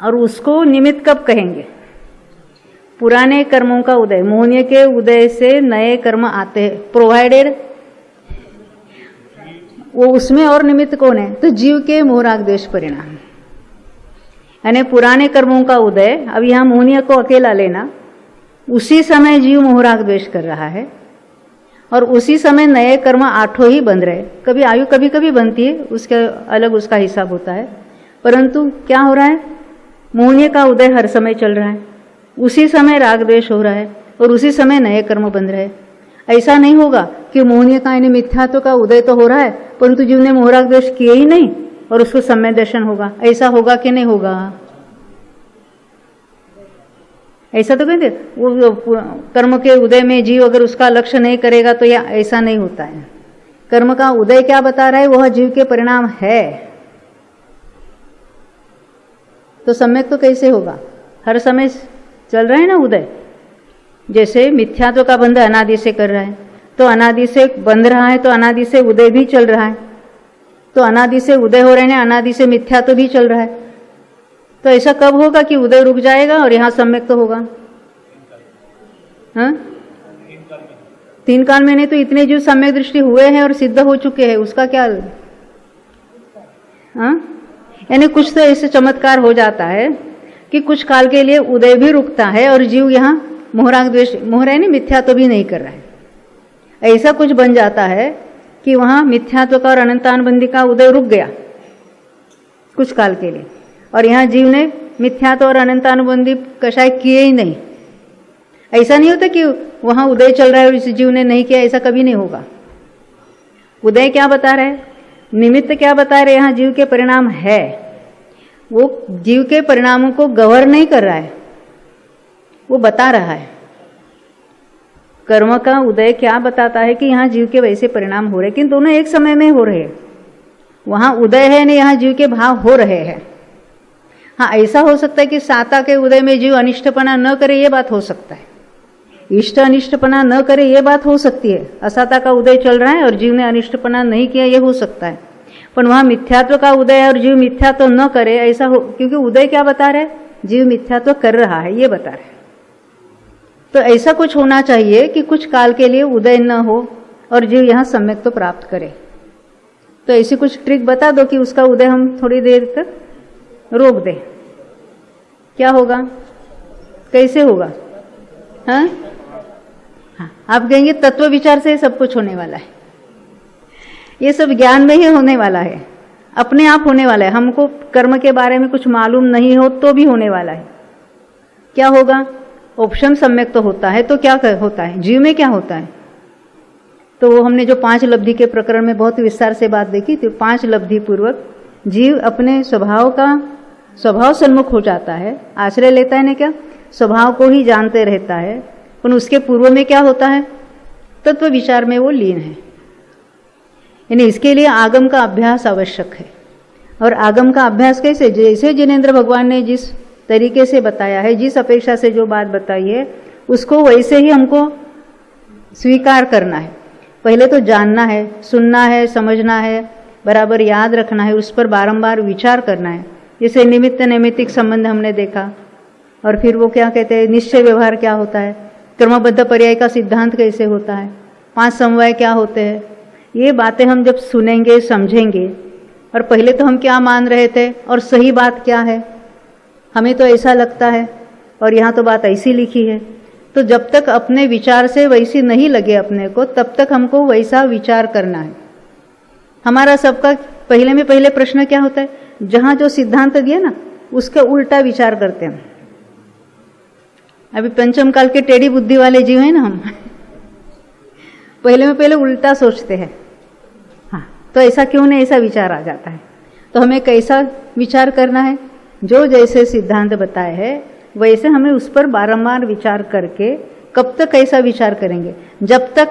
और उसको निमित्त कब कहेंगे? पुराने कर्मों का उदय, मोहनीय के उदय से नए कर्म आते हैं, प्रोवाइडेड वो उसमें। और निमित्त कौन है? तो जीव के मोहराग द्वेष परिणाम, यानी पुराने कर्मों का उदय। अब यहां मोहनीय को अकेला लेना, उसी समय जीव मोहराग द्वेष कर रहा है और उसी समय नए कर्म 8 ही बंध रहे। कभी आयु कभी कभी बनती है, उसके अलग उसका हिसाब होता है, परंतु क्या हो रहा है? मोहनीय का उदय हर समय चल रहा है, उसी समय राग द्वेष हो रहा है और उसी समय नए कर्म बंध रहे। ऐसा नहीं होगा कि मोहनीय का यानी मिथ्यात्व का उदय तो हो रहा है, परंतु जीव ने मोहराग द्वेष किए ही नहीं और उसको सम्यक दर्शन होगा। ऐसा होगा कि नहीं होगा? ऐसा तो कहते वो कर्म के उदय में जीव अगर उसका लक्ष्य नहीं करेगा तो यह ऐसा नहीं होता है। कर्म का उदय क्या बता रहा है? वह जीव के परिणाम है। तो सम्यक तो कैसे होगा? हर समय चल रहा है ना उदय। जैसे मिथ्यात्व का बंध अनादि से कर रहा है, तो अनादि से बंध रहा है, तो अनादि से उदय भी चल रहा है। तो अनादि से उदय हो रहे हैं, अनादि से मिथ्यात्व भी चल रहा है। तो ऐसा कब होगा कि उदय रुक जाएगा और यहां सम्यक तो होगा? हाँ, 3 काल में नहीं तो इतने जो सम्यक दृष्टि हुए हैं और सिद्ध हो चुके हैं, उसका क्या? हाँ, यानी कुछ तो ऐसे चमत्कार हो जाता है कि कुछ काल के लिए उदय भी रुकता है और जीव यहाँ मोहराग द्वेष, मोहरा नहीं मिथ्यात्व भी नहीं कर रहा है। ऐसा कुछ बन जाता है कि वहां मिथ्यात्व का और अनंतानुबंधी का उदय रुक गया कुछ काल के लिए, और यहाँ जीव ने मिथ्यात्व और अनंतानुबंधी कषाय किए ही नहीं। ऐसा नहीं होता कि वहां उदय चल रहा है और इस जीव ने नहीं किया, ऐसा कभी नहीं होगा। उदय क्या बता रहे? निमित्त क्या बता रहे? यहाँ जीव के परिणाम है, वो जीव के परिणामों को गवर नहीं कर रहा है, वो बता रहा है। कर्म का उदय क्या बताता है कि यहाँ जीव के वैसे परिणाम हो रहे, किंतु दोनों एक समय में हो रहे हैं। वहां उदय है नहीं, यहाँ जीव के भाव हो रहे हैं। हाँ, ऐसा हो सकता है कि साता के उदय में जीव अनिष्टपना न करे, ये बात हो सकता है। इष्ट अनिष्टपना न करे, ये बात हो सकती है। असाता का उदय चल रहा है और जीव ने अनिष्टपना नहीं किया, ये हो सकता है। पर वहां मिथ्यात्व का उदय है और जीव मिथ्यात्व न करे, ऐसा हो, क्योंकि उदय क्या बता रहा है? जीव मिथ्यात्व कर रहा है, ये बता रहा है। तो ऐसा कुछ होना चाहिए कि कुछ काल के लिए उदय न हो और जीव यहाँ सम्यक तो प्राप्त करे। तो ऐसी कुछ ट्रिक बता दो कि उसका उदय हम थोड़ी देर तक रोक दें। क्या होगा? कैसे होगा? हाँ, आप कहेंगे तत्व विचार से सब कुछ होने वाला है, ये सब ज्ञान में ही होने वाला है, अपने आप होने वाला है। हमको कर्म के बारे में कुछ मालूम नहीं हो तो भी होने वाला है। क्या होगा? ऑप्शन सम्यक तो होता है, तो क्या होता है? जीव में क्या होता है? तो वो हमने जो 5 लब्धि के प्रकरण में बहुत विस्तार से बात देखी, तो 5 लब्धि पूर्वक जीव अपने स्वभाव सन्मुख हो जाता है, आश्रय लेता है ना, क्या स्वभाव को ही जानते रहता है। पर उसके पूर्व में क्या होता है? तत्व विचार में वो लीन है। यानी इसके लिए आगम का अभ्यास आवश्यक है। और आगम का अभ्यास कैसे? जैसे जिनेंद्र भगवान ने जिस तरीके से बताया है, जिस अपेक्षा से जो बात बताई है, उसको वैसे ही हमको स्वीकार करना है। पहले तो जानना है, सुनना है, समझना है, बराबर याद रखना है, उस पर बारंबार विचार करना है। जैसे निमित्त नैमित्तिक संबंध हमने देखा, और फिर वो क्या कहते हैं, निश्चय व्यवहार क्या होता है, क्रमबद्ध पर्याय का सिद्धांत कैसे होता है, 5 समवाय क्या होते हैं। ये बातें हम जब सुनेंगे, समझेंगे, और पहले तो हम क्या मान रहे थे और सही बात क्या है, हमें तो ऐसा लगता है और यहाँ तो बात ऐसी लिखी है। तो जब तक अपने विचार से वैसी नहीं लगे अपने को, तब तक हमको वैसा विचार करना है। हमारा सबका पहले में पहले प्रश्न क्या होता है, जहाँ जो सिद्धांत दिया ना उसका उल्टा विचार करते हैं। अभी पंचम काल के टेढ़ी बुद्धि वाले जीव हैं ना हम, पहले उल्टा सोचते हैं। हाँ, तो ऐसा क्यों नहीं, ऐसा विचार आ जाता है। तो हमें कैसा विचार करना है, जो जैसे सिद्धांत बताए है वैसे हमें उस पर बारंबार विचार करके, कब तक ऐसा विचार करेंगे, जब तक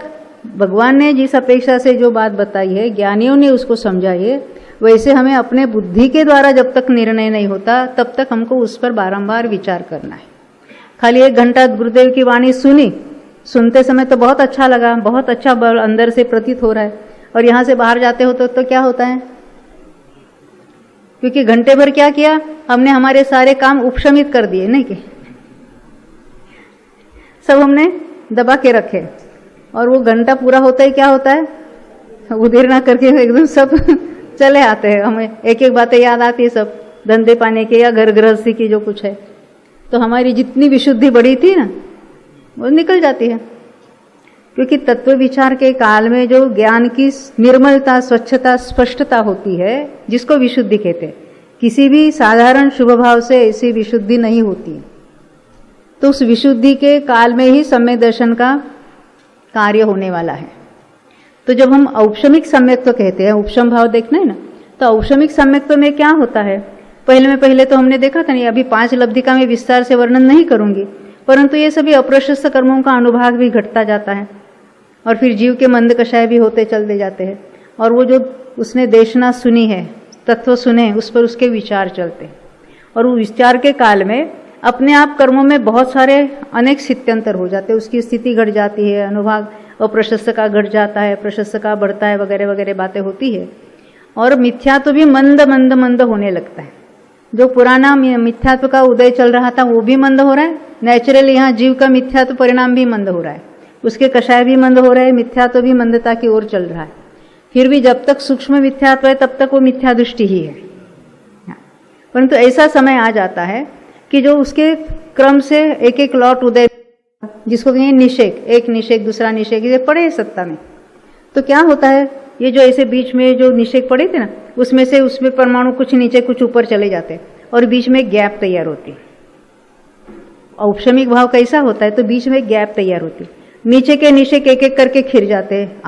भगवान ने जिस अपेक्षा से जो बात बताई है, ज्ञानियों ने उसको समझाई है, वैसे हमें अपने बुद्धि के द्वारा जब तक निर्णय नहीं होता तब तक हमको उस पर बारंबार विचार करना है। खाली 1 घंटा गुरुदेव की वाणी सुनी, सुनते समय तो बहुत अच्छा लगा, बहुत अच्छा बल अंदर से प्रतीत हो रहा है, और यहाँ से बाहर जाते हो तो क्या होता है, क्योंकि घंटे भर क्या किया हमने, हमारे सारे काम उपशमित कर दिए, नहीं कि सब हमने दबा के रखे, और वो घंटा पूरा होता ही क्या होता है, उधेर ना करके एकदम सब चले आते हैं। हमें एक एक बातें याद आती है, सब धंधे पाने के या घर गृहस्थी की जो कुछ है, तो हमारी जितनी विशुद्धि बढ़ी थी ना वो निकल जाती है। क्योंकि तत्व विचार के काल में जो ज्ञान की निर्मलता, स्वच्छता, स्पष्टता होती है, जिसको विशुद्धि कहते हैं, किसी भी साधारण शुभ भाव से ऐसी विशुद्धि नहीं होती। तो उस विशुद्धि के काल में ही सम्यक दर्शन का कार्य होने वाला है। तो जब हम औपशमिक सम्यक्त्व कहते हैं, उपशम भाव देखना है ना, तो औपशमिक सम्यक्त्व में क्या होता है, पहले तो हमने देखा था नहीं, अभी 5 लब्धिका में विस्तार से वर्णन नहीं करूंगी, परंतु ये सभी अप्रशस्त कर्मों का अनुभाग भी घटता जाता है, और फिर जीव के मंद कषाय भी होते चलते जाते हैं, और वो जो उसने देशना सुनी है, तत्व सुने, उस पर उसके विचार चलते हैं, और वो विचार के काल में अपने आप कर्मों में बहुत सारे अनेक स्थित्यंतर हो जाते हैं, उसकी स्थिति घट जाती है, अनुभाग अप्रशस्त का घट जाता है, प्रशस्त का बढ़ता है, वगैरह वगैरह बातें होती है, और मिथ्यात्व भी मंद मंद मंद होने लगता है। जो पुराना मिथ्यात्व का उदय चल रहा था वो भी मंद हो रहा है, नेचुरली यहाँ जीव का मिथ्यात्व परिणाम भी मंद हो रहा है, उसके कषाय भी मंद हो रहे हैं, मिथ्यात्व भी मंदता की ओर चल रहा है। फिर भी जब तक सूक्ष्म मिथ्यात्व है तब तक वो मिथ्या दृष्टि ही है, परंतु ऐसा समय आ जाता है कि जो उसके क्रम से एक एक लॉट उदय, जिसको कहेंगे निषेक, एक निषेक दूसरा निषेक, ये पड़े सत्ता में, तो क्या होता है, ये जो ऐसे बीच में जो निषेक पड़े थे ना, उसमें परमाणु कुछ नीचे कुछ ऊपर चले जाते और बीच में गैप तैयार होती। औपशमिक भाव कैसा होता है, तो बीच में गैप तैयार होती, नीचे के निषेक एक एक करके खिर जाते हैं।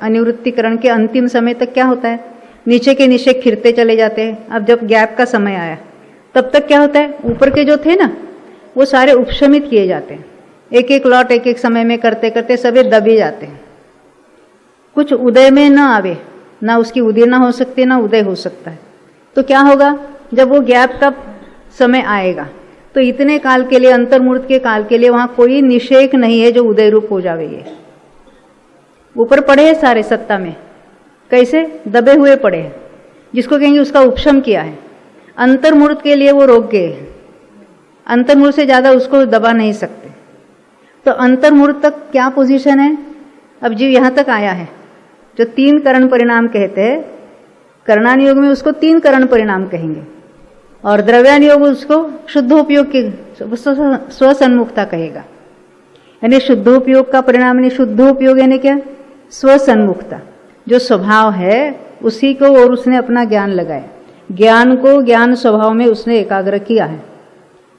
अनिवृत्तिकरण के अंतिम समय तक क्या होता है, नीचे के निषेक खिरते चले जाते हैं। अब जब गैप का समय आया तब तक क्या होता है, ऊपर के जो थे ना वो सारे उपशमित किए जाते हैं, एक एक लॉट एक एक समय में करते करते सभी दबे जाते हैं, कुछ उदय में न आवे, ना उसकी उदीर्णा हो सकती है ना उदय हो सकता है। तो क्या होगा, जब वो गैप का समय आएगा तो इतने काल के लिए, अंतर्मूर्त के काल के लिए वहां कोई निषेक नहीं है जो उदय रूप हो जावे। ये ऊपर पड़े हैं सारे सत्ता में, कैसे दबे हुए पड़े हैं, जिसको कहेंगे उसका उपशम किया है। अंतर्मूर्त के लिए वो रोक गए, अंतर्मूर्त से ज्यादा उसको दबा नहीं सकते। तो अंतर्मूर्त तक क्या पोजीशन है, अब जीव यहां तक आया है, जो 3 करण परिणाम कहते हैं, करणान योग में उसको 3 करण परिणाम कहेंगे, और द्रव्यान योग उसको शुद्धोपयोग की स्वसन्मुखता कहेगा। यानी शुद्धोपयोग का परिणाम, यानी शुद्धोपयोग यानी क्या, स्वसन्मुखता, जो स्वभाव है उसी को और उसने अपना ज्ञान लगाया, ज्ञान को ज्ञान स्वभाव में उसने एकाग्र किया है,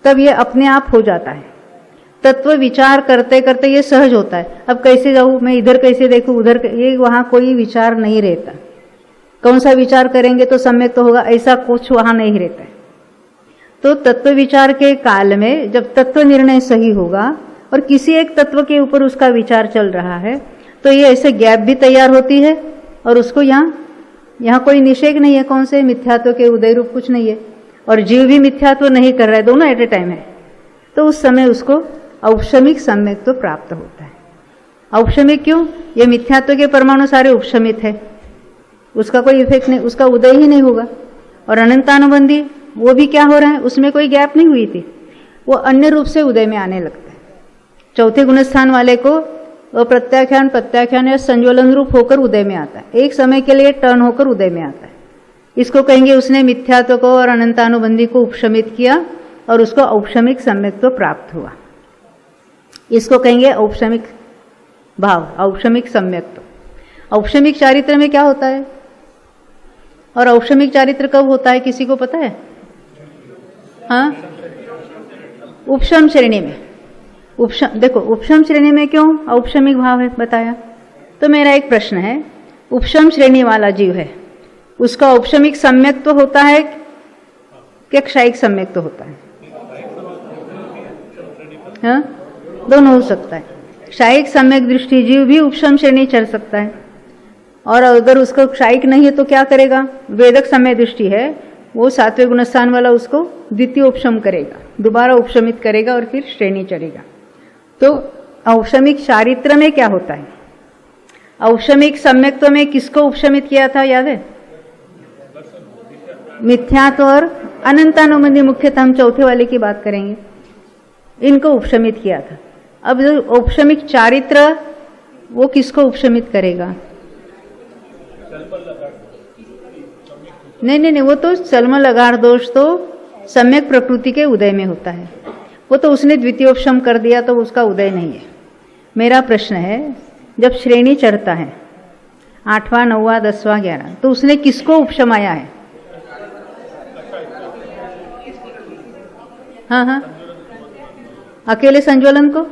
तब ये अपने आप हो जाता है। तत्व विचार करते करते ये सहज होता है। अब कैसे जाऊं मैं, इधर कैसे देखूं उधर, ये वहां कोई विचार नहीं रहता। कौन सा विचार करेंगे तो सम्यक तो होगा, ऐसा कुछ वहां नहीं रहता है। तो तत्व विचार के काल में जब तत्व निर्णय सही होगा और किसी एक तत्व के ऊपर उसका विचार चल रहा है, तो ये ऐसे गैप भी तैयार होती है, और उसको यहाँ कोई निषेक नहीं है, कौन से मिथ्यात्व के उदय रूप कुछ नहीं है, और जीव भी मिथ्यात्व नहीं कर रहा है, दोनों एट ए टाइम है। तो उस समय उसको औपशमिक सम्यक्त्व प्राप्त होता है। औपशमिक क्यों, ये मिथ्यात्व के परमाणु सारे उपशमित है, उसका कोई इफेक्ट नहीं, उसका उदय ही नहीं होगा। और अनंतानुबंधी वो भी क्या हो रहा है, उसमें कोई गैप नहीं हुई थी, वो अन्य रूप से उदय में आने लगता है। चौथे गुणस्थान वाले को प्रत्याख्यान प्रत्याख्यान या संज्वलन रूप होकर उदय में आता है, एक समय के लिए टर्न होकर उदय में आता है। इसको कहेंगे उसने मिथ्यात्व को और अनंतानुबंधी को उपशमित किया और उसको औपशमिक सम्यक्त्व प्राप्त हुआ। इसको कहेंगे औपशमिक भाव, औपशमिक सम्यक्त्व। औपशमिक चारित्र में क्या होता है, और औपशमिक चारित्र कब होता है, किसी को पता है? हाँ, उपशम श्रेणी में। उपशम, देखो उपशम श्रेणी में क्यों औपशमिक भाव है बताया। तो मेरा एक प्रश्न है, उपशम श्रेणी वाला जीव है, उसका औपशमिक सम्यक तो होता है कि क्षायिक सम्यक तो होता है? हाँ, दोनों हो सकता है। क्षायिक सम्यक दृष्टि जीव भी उपशम श्रेणी चढ़ सकता है, और अगर उसको क्षायिक नहीं है तो क्या करेगा? वेदक सम्यक दृष्टि है, वो 7वें गुणस्थान वाला उसको द्वितीय उपशम करेगा, दोबारा उपशमित करेगा और फिर श्रेणी चढ़ेगा। तो औपशमिक चारित्र में क्या होता है? औपशमिक सम्यक्त्व में किसको उपशमित किया था, याद है? मिथ्यात्व और अनंतानुबंधी, मुख्यतः हम चौथे वाले की बात करेंगे, इनको उपशमित किया था। अब जो औपशमिक चारित्र, वो किसको उपशमित करेगा? नहीं, वो तो चलम लगाड़ दोष तो सम्यक प्रकृति के उदय में होता है, वो तो उसने द्वितीयोपशम कर दिया तो उसका उदय नहीं है। मेरा प्रश्न है, जब श्रेणी चढ़ता है 8वां 9वां 10वां 11, तो उसने किसको उपशमाया है? हाँ, अकेले संज्वलन को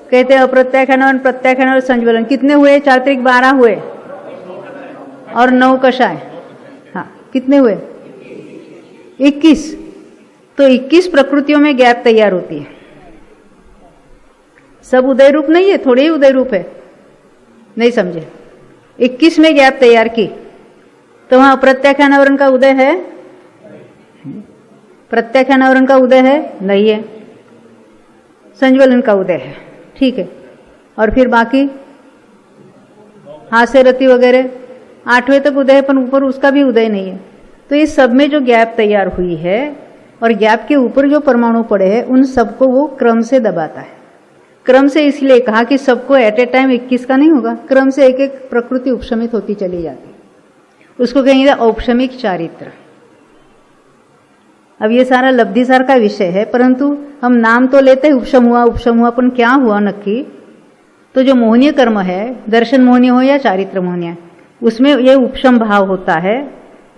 कहते हैं। अप्रत्याख्यान और प्रत्याख्यान और संज्वलन कितने हुए? 4 त्रिक 12 हुए, और 9 कषाय, हाँ कितने हुए? 21। तो 21 प्रकृतियों में गैप तैयार होती है। सब उदय रूप नहीं है, थोड़े ही उदय रूप है, नहीं समझे? 21 में गैप तैयार की, तो वहां अप्रत्याख्यान आवरण का उदय है? प्रत्याख्यान आवरण का उदय है? नहीं है। संज्वलन का उदय है, ठीक है। और फिर बाकी हास्य रति वगैरह 8वें तक उदय है, पर ऊपर उसका भी उदय नहीं है। तो इस सब में जो गैप तैयार हुई है और गैप के ऊपर जो परमाणु पड़े हैं, उन सबको वो क्रम से दबाता है। क्रम से इसलिए कहा कि सबको एट ए टाइम 21 का नहीं होगा, क्रम से एक एक प्रकृति उपशमित होती चली जाती, उसको कहेंगे औपशमिक चारित्र। अब ये सारा लब्धिसार का विषय है, परंतु हम नाम तो लेते हैं उपशम हुआ, पर क्या हुआ नक्की? तो जो मोहनीय कर्म है, दर्शन मोहनीय हो या चारित्र मोहनीय, उसमें ये उपशम भाव होता है,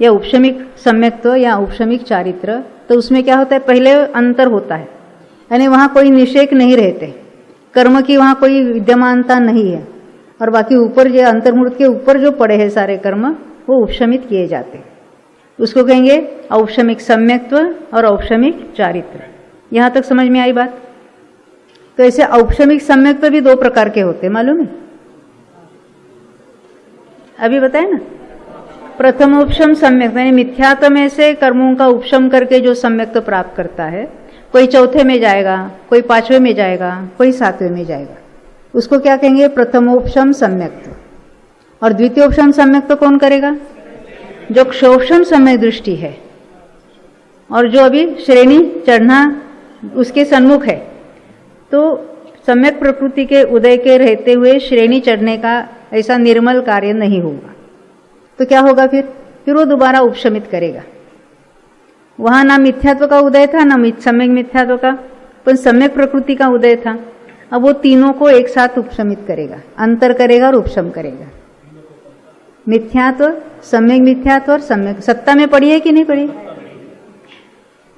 या उपशमिक सम्यक्त्व या उपशमिक चारित्र। तो उसमें क्या होता है? पहले अंतर होता है, यानी वहां कोई निषेक नहीं रहते, कर्म की वहां कोई विद्यमानता नहीं है, और बाकी ऊपर जो अंतर्मूर्त के ऊपर जो पड़े हैं सारे कर्म, वो उपशमित किए जाते हैं। उसको कहेंगे औपशमिक सम्यक्त्व और औपशमिक चारित्र। यहां तक समझ में आई बात? तो ऐसे औपशमिक सम्यक्त्व भी 2 प्रकार के होते, मालूम है? अभी बताए ना, प्रथमोपशम सम्यक्त्व यानी मिथ्यात्व में से कर्मों का उपशम करके जो सम्यक्त्व प्राप्त करता है, कोई चौथे में जाएगा, कोई 5वें में जाएगा, कोई 7वें में जाएगा, उसको क्या कहेंगे? प्रथमोपशम सम्यक्त्व। और द्वितीयोपशम सम्यक्त्व कौन करेगा? जो क्षोभशम सम्यक दृष्टि है और जो अभी श्रेणी चढ़ना उसके सन्मुख है। तो सम्यक प्रकृति के उदय के रहते हुए श्रेणी चढ़ने का ऐसा निर्मल कार्य नहीं होगा। तो क्या होगा फिर वो दोबारा उपशमित करेगा। वहां ना मिथ्यात्व का उदय था, ना सम्यक मिथ्यात्व का, पर सम्यक प्रकृति का उदय था। अब वो तीनों को एक साथ उपशमित करेगा, अंतर करेगा और उपशम करेगा। मिथ्यात्व, सम्यक मिथ्यात्व और सम्यक सत्ता में पड़ी है कि नहीं पड़ी?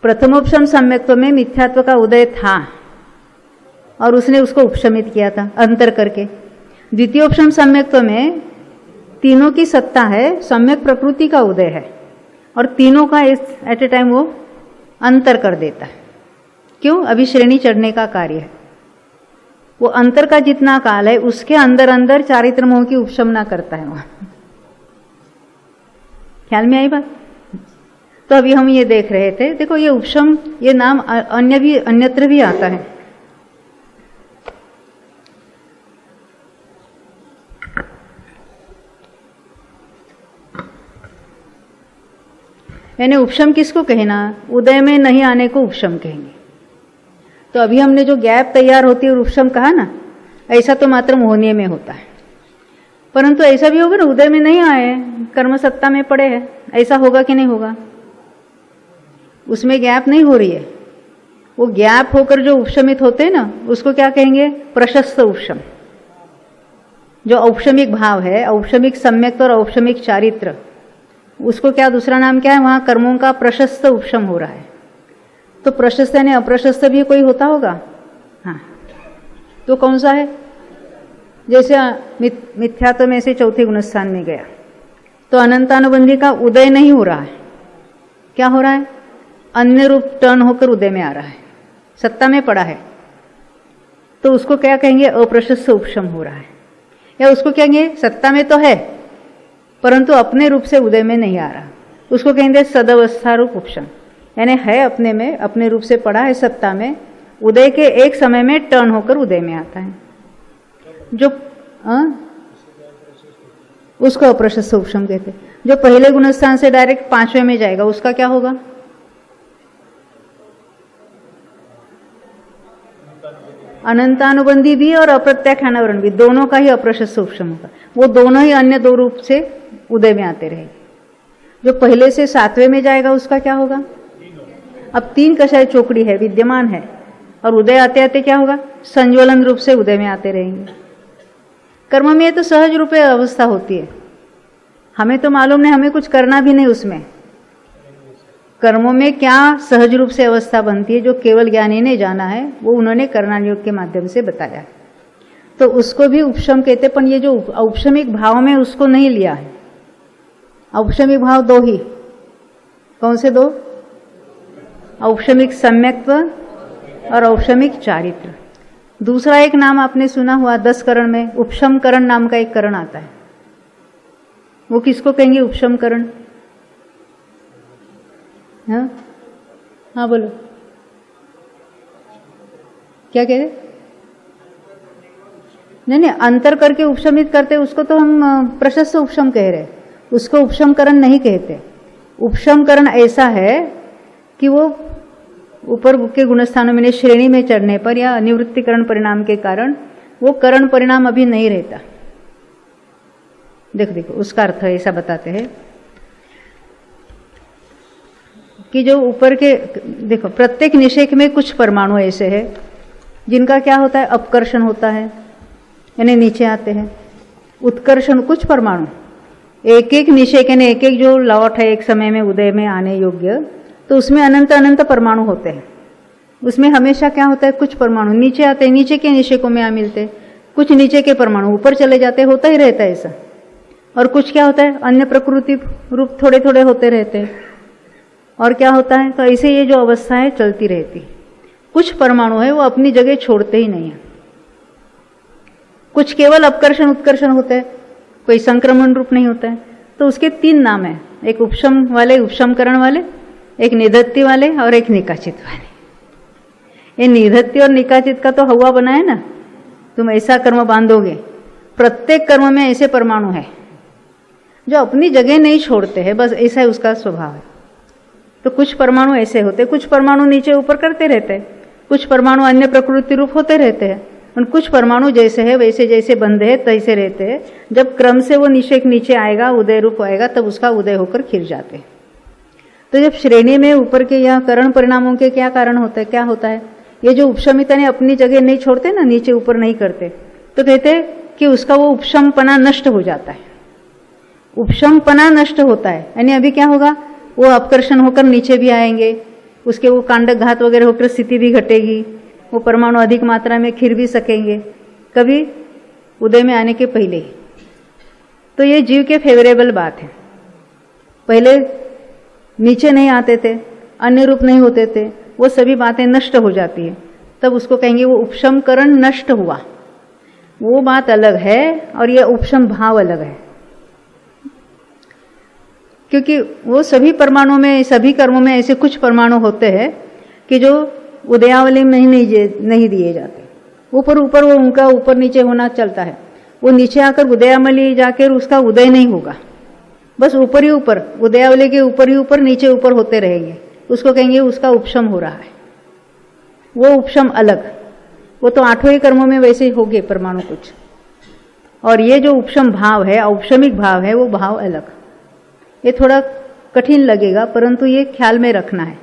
प्रथमोपशम सम्यक्त्व में मिथ्यात्व का उदय था और उसने उसको उपशमित किया था अंतर करके। द्वितीयोपशम सम्यक्त्व में तीनों की सत्ता है, सम्यक प्रकृति का उदय है, और तीनों का एट ए टाइम वो अंतर कर देता है। क्यों? अभी श्रेणी चढ़ने का कार्य है। वो अंतर का जितना काल है उसके अंदर अंदर चारित्र मोह की उपशमना करता है वहां। ख्याल में आई बात? तो अभी हम ये देख रहे थे, देखो ये उपशम, ये नाम अन्यत्र भी आता है। यानी उपशम किसको कहना? उदय में नहीं आने को उपशम कहेंगे। तो अभी हमने जो गैप तैयार होती है और उपशम कहा ना, ऐसा तो मात्र मोहनीय में होता है, परंतु ऐसा भी होगा ना उदय में नहीं आए, कर्म सत्ता में पड़े हैं, ऐसा होगा कि नहीं होगा? उसमें गैप नहीं हो रही है, वो गैप होकर जो उपशमित होते हैं ना, उसको क्या कहेंगे? प्रशस्त उपशम। जो औपशमिक भाव है, औपशमिक सम्यक्त्व और औपशमिक चारित्र, उसको क्या दूसरा नाम क्या है, वहाँ कर्मों का प्रशस्त उपशम हो रहा है। तो प्रशस्त यानी अप्रशस्त भी कोई होता होगा, हाँ, तो कौन सा है? जैसे मिथ्यात्व में से चौथे गुणस्थान में गया तो अनंतानुबंधी का उदय नहीं हो रहा है, क्या हो रहा है? अन्य रूप टर्न होकर उदय में आ रहा है, सत्ता में पड़ा है, तो उसको क्या कहेंगे? अप्रशस्त उपशम हो रहा है। या उसको कहेंगे सत्ता में तो है परंतु अपने रूप से उदय में नहीं आ रहा, उसको कहेंगे सदवस्था रूप उपशम, यानी है अपने में, अपने रूप से पड़ा है सत्ता में, उदय के एक समय में टर्न होकर उदय में आता है, जो उसको अप्रशस्त उपशम कहते हैं। जो पहले गुणस्थान से डायरेक्ट पांचवें में जाएगा उसका क्या होगा? अनंतानुबंधी भी और अप्रत्याख्यानावरण भी, दोनों का ही अप्रशस्त उपशम होगा। वो दोनों ही अन्य दो रूप से उदय में आते रहेंगे। जो पहले से सातवें में जाएगा उसका क्या होगा? अब तीन कषाय चौकड़ी है, विद्यमान है, और उदय आते आते क्या होगा? संज्वलन रूप से उदय में आते रहेंगे। कर्म में तो सहज रूप अवस्था होती है, हमें तो मालूम नहीं, हमें कुछ करना भी नहीं उसमें। कर्मों में क्या सहज रूप से अवस्था बनती है, जो केवल ज्ञानी ने जाना है, वो उन्होंने कर्णान योग के माध्यम से बताया, तो उसको भी उपशम कहते। पर ये जो औपशमिक भाव में उसको नहीं लिया है। औपशमिक भाव दो ही, कौन से दो? औपशमिक सम्यक्त्व और औपशमिक चारित्र। दूसरा एक नाम आपने सुना हुआ 10 करण में, उपशम करण नाम का एक करण आता है, वो किसको कहेंगे? उपशम करण। हाँ हाँ बोलो, क्या कह रहे? नहीं, अंतर करके उपशमित करते उसको तो हम प्रशस्त उपशम कह रहे, उसको उपशम करण नहीं कहते। उपशम करण ऐसा है कि वो ऊपर के गुणस्थानों में श्रेणी में चढ़ने पर या निवृत्तिकरण परिणाम के कारण वो करण परिणाम अभी नहीं रहता। देखो उसका अर्थ ऐसा बताते हैं कि जो ऊपर के, देखो प्रत्येक निषेक में कुछ परमाणु ऐसे हैं जिनका क्या होता है? अपकर्षण होता है, यानी नीचे आते हैं। उत्कर्षण कुछ परमाणु, एक एक निषेक यानी एक एक जो लौट है एक समय में उदय में आने योग्य, तो उसमें अनंत अनंत परमाणु होते हैं। उसमें हमेशा क्या होता है? कुछ परमाणु नीचे आते हैं, नीचे के निषेकों में आ मिलते हैं, कुछ नीचे के परमाणु ऊपर चले जाते, होता ही रहता है ऐसा। और कुछ क्या होता है? अन्य प्रकृति रूप थोड़े थोड़े होते रहते हैं। और क्या होता है? तो ऐसे ये जो अवस्था है चलती रहती। कुछ परमाणु है वो अपनी जगह छोड़ते ही नहीं है, कुछ केवल अपकर्षण उत्कर्षण होता है, कोई संक्रमण रूप नहीं होता है। तो उसके 3 नाम है, एक उपशम वाले, उपशमकरण वाले, एक निधत्ति वाले और एक निकाचित वाले। ये निधत्ति और निकाचित का तो हवा बना है ना, तुम ऐसा कर्म बांधोगे। प्रत्येक कर्म में ऐसे परमाणु है जो अपनी जगह नहीं छोड़ते हैं, बस ऐसा है उसका स्वभाव है। तो कुछ परमाणु ऐसे होते, कुछ परमाणु नीचे ऊपर करते रहते हैं, कुछ परमाणु अन्य प्रकृति रूप होते रहते हैं, और कुछ परमाणु जैसे है वैसे जैसे बंधे हैं तैसे रहते हैं। जब क्रम से वो निषेक नीचे आएगा, उदय रूप आएगा, तब उसका उदय होकर खिल जाते हैं। तो जब श्रेणी में ऊपर के या करण परिणामों के क्या कारण होता है, क्या होता है? ये जो उपशमिता ने अपनी जगह नहीं छोड़ते ना, नीचे ऊपर नहीं करते, तो कहते हैं कि उसका वो उपशमपना नष्ट हो जाता है। उपशमपना नष्ट होता है, यानी अभी क्या होगा? वो अपकर्षण होकर नीचे भी आएंगे, उसके वो कांडक घात वगैरह होकर स्थिति भी घटेगी, वो परमाणु अधिक मात्रा में खिर भी सकेंगे कभी उदय में आने के पहले ही। तो ये जीव के फेवरेबल बात है। पहले नीचे नहीं आते थे, अन्य रूप नहीं होते थे, वो सभी बातें नष्ट हो जाती है, तब उसको कहेंगे वो उपशमकरण नष्ट हुआ। वो बात अलग है और ये उपशम भाव अलग है, क्योंकि वो सभी परमाणुओं में, सभी कर्मों में ऐसे कुछ परमाणु होते हैं कि जो उदयावली में ही नहीं दिए जाते। ऊपर ऊपर वो उनका ऊपर नीचे होना चलता है, वो नीचे आकर उदयावली जाकर उसका उदय नहीं होगा, बस ऊपर ही ऊपर, उदयावली के ऊपर ही ऊपर, नीचे ऊपर होते रहेंगे, उसको कहेंगे उसका उपशम हो रहा है। वो उपशम अलग, वो तो 8वें ही कर्मों में वैसे ही हो गए परमाणु कुछ। और ये जो उपशम भाव है, औपशमिक भाव है, वो भाव अलग। ये थोड़ा कठिन लगेगा, परंतु ये ख्याल में रखना है।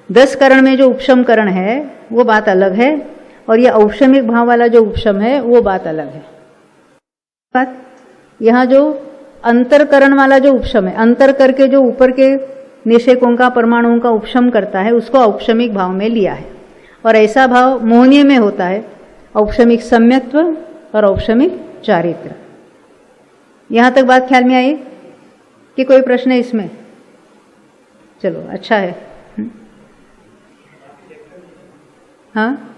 10 करण में जो उपशम करण है वो बात अलग है, और ये औपशमिक भाव वाला जो उपशम है वो बात अलग है। बात यहाँ जो अंतरकरण वाला जो उपशम है, अंतर करके जो ऊपर के निषेकों का परमाणुओं का उपशम करता है, उसको औपशमिक भाव में लिया है। और ऐसा भाव मोहनीय में होता है, औपशमिक सम्यक्त्व और औपशमिक चारित्र। यहां तक बात ख्याल में आई कि कोई प्रश्न है इसमें? चलो अच्छा है। हाँ,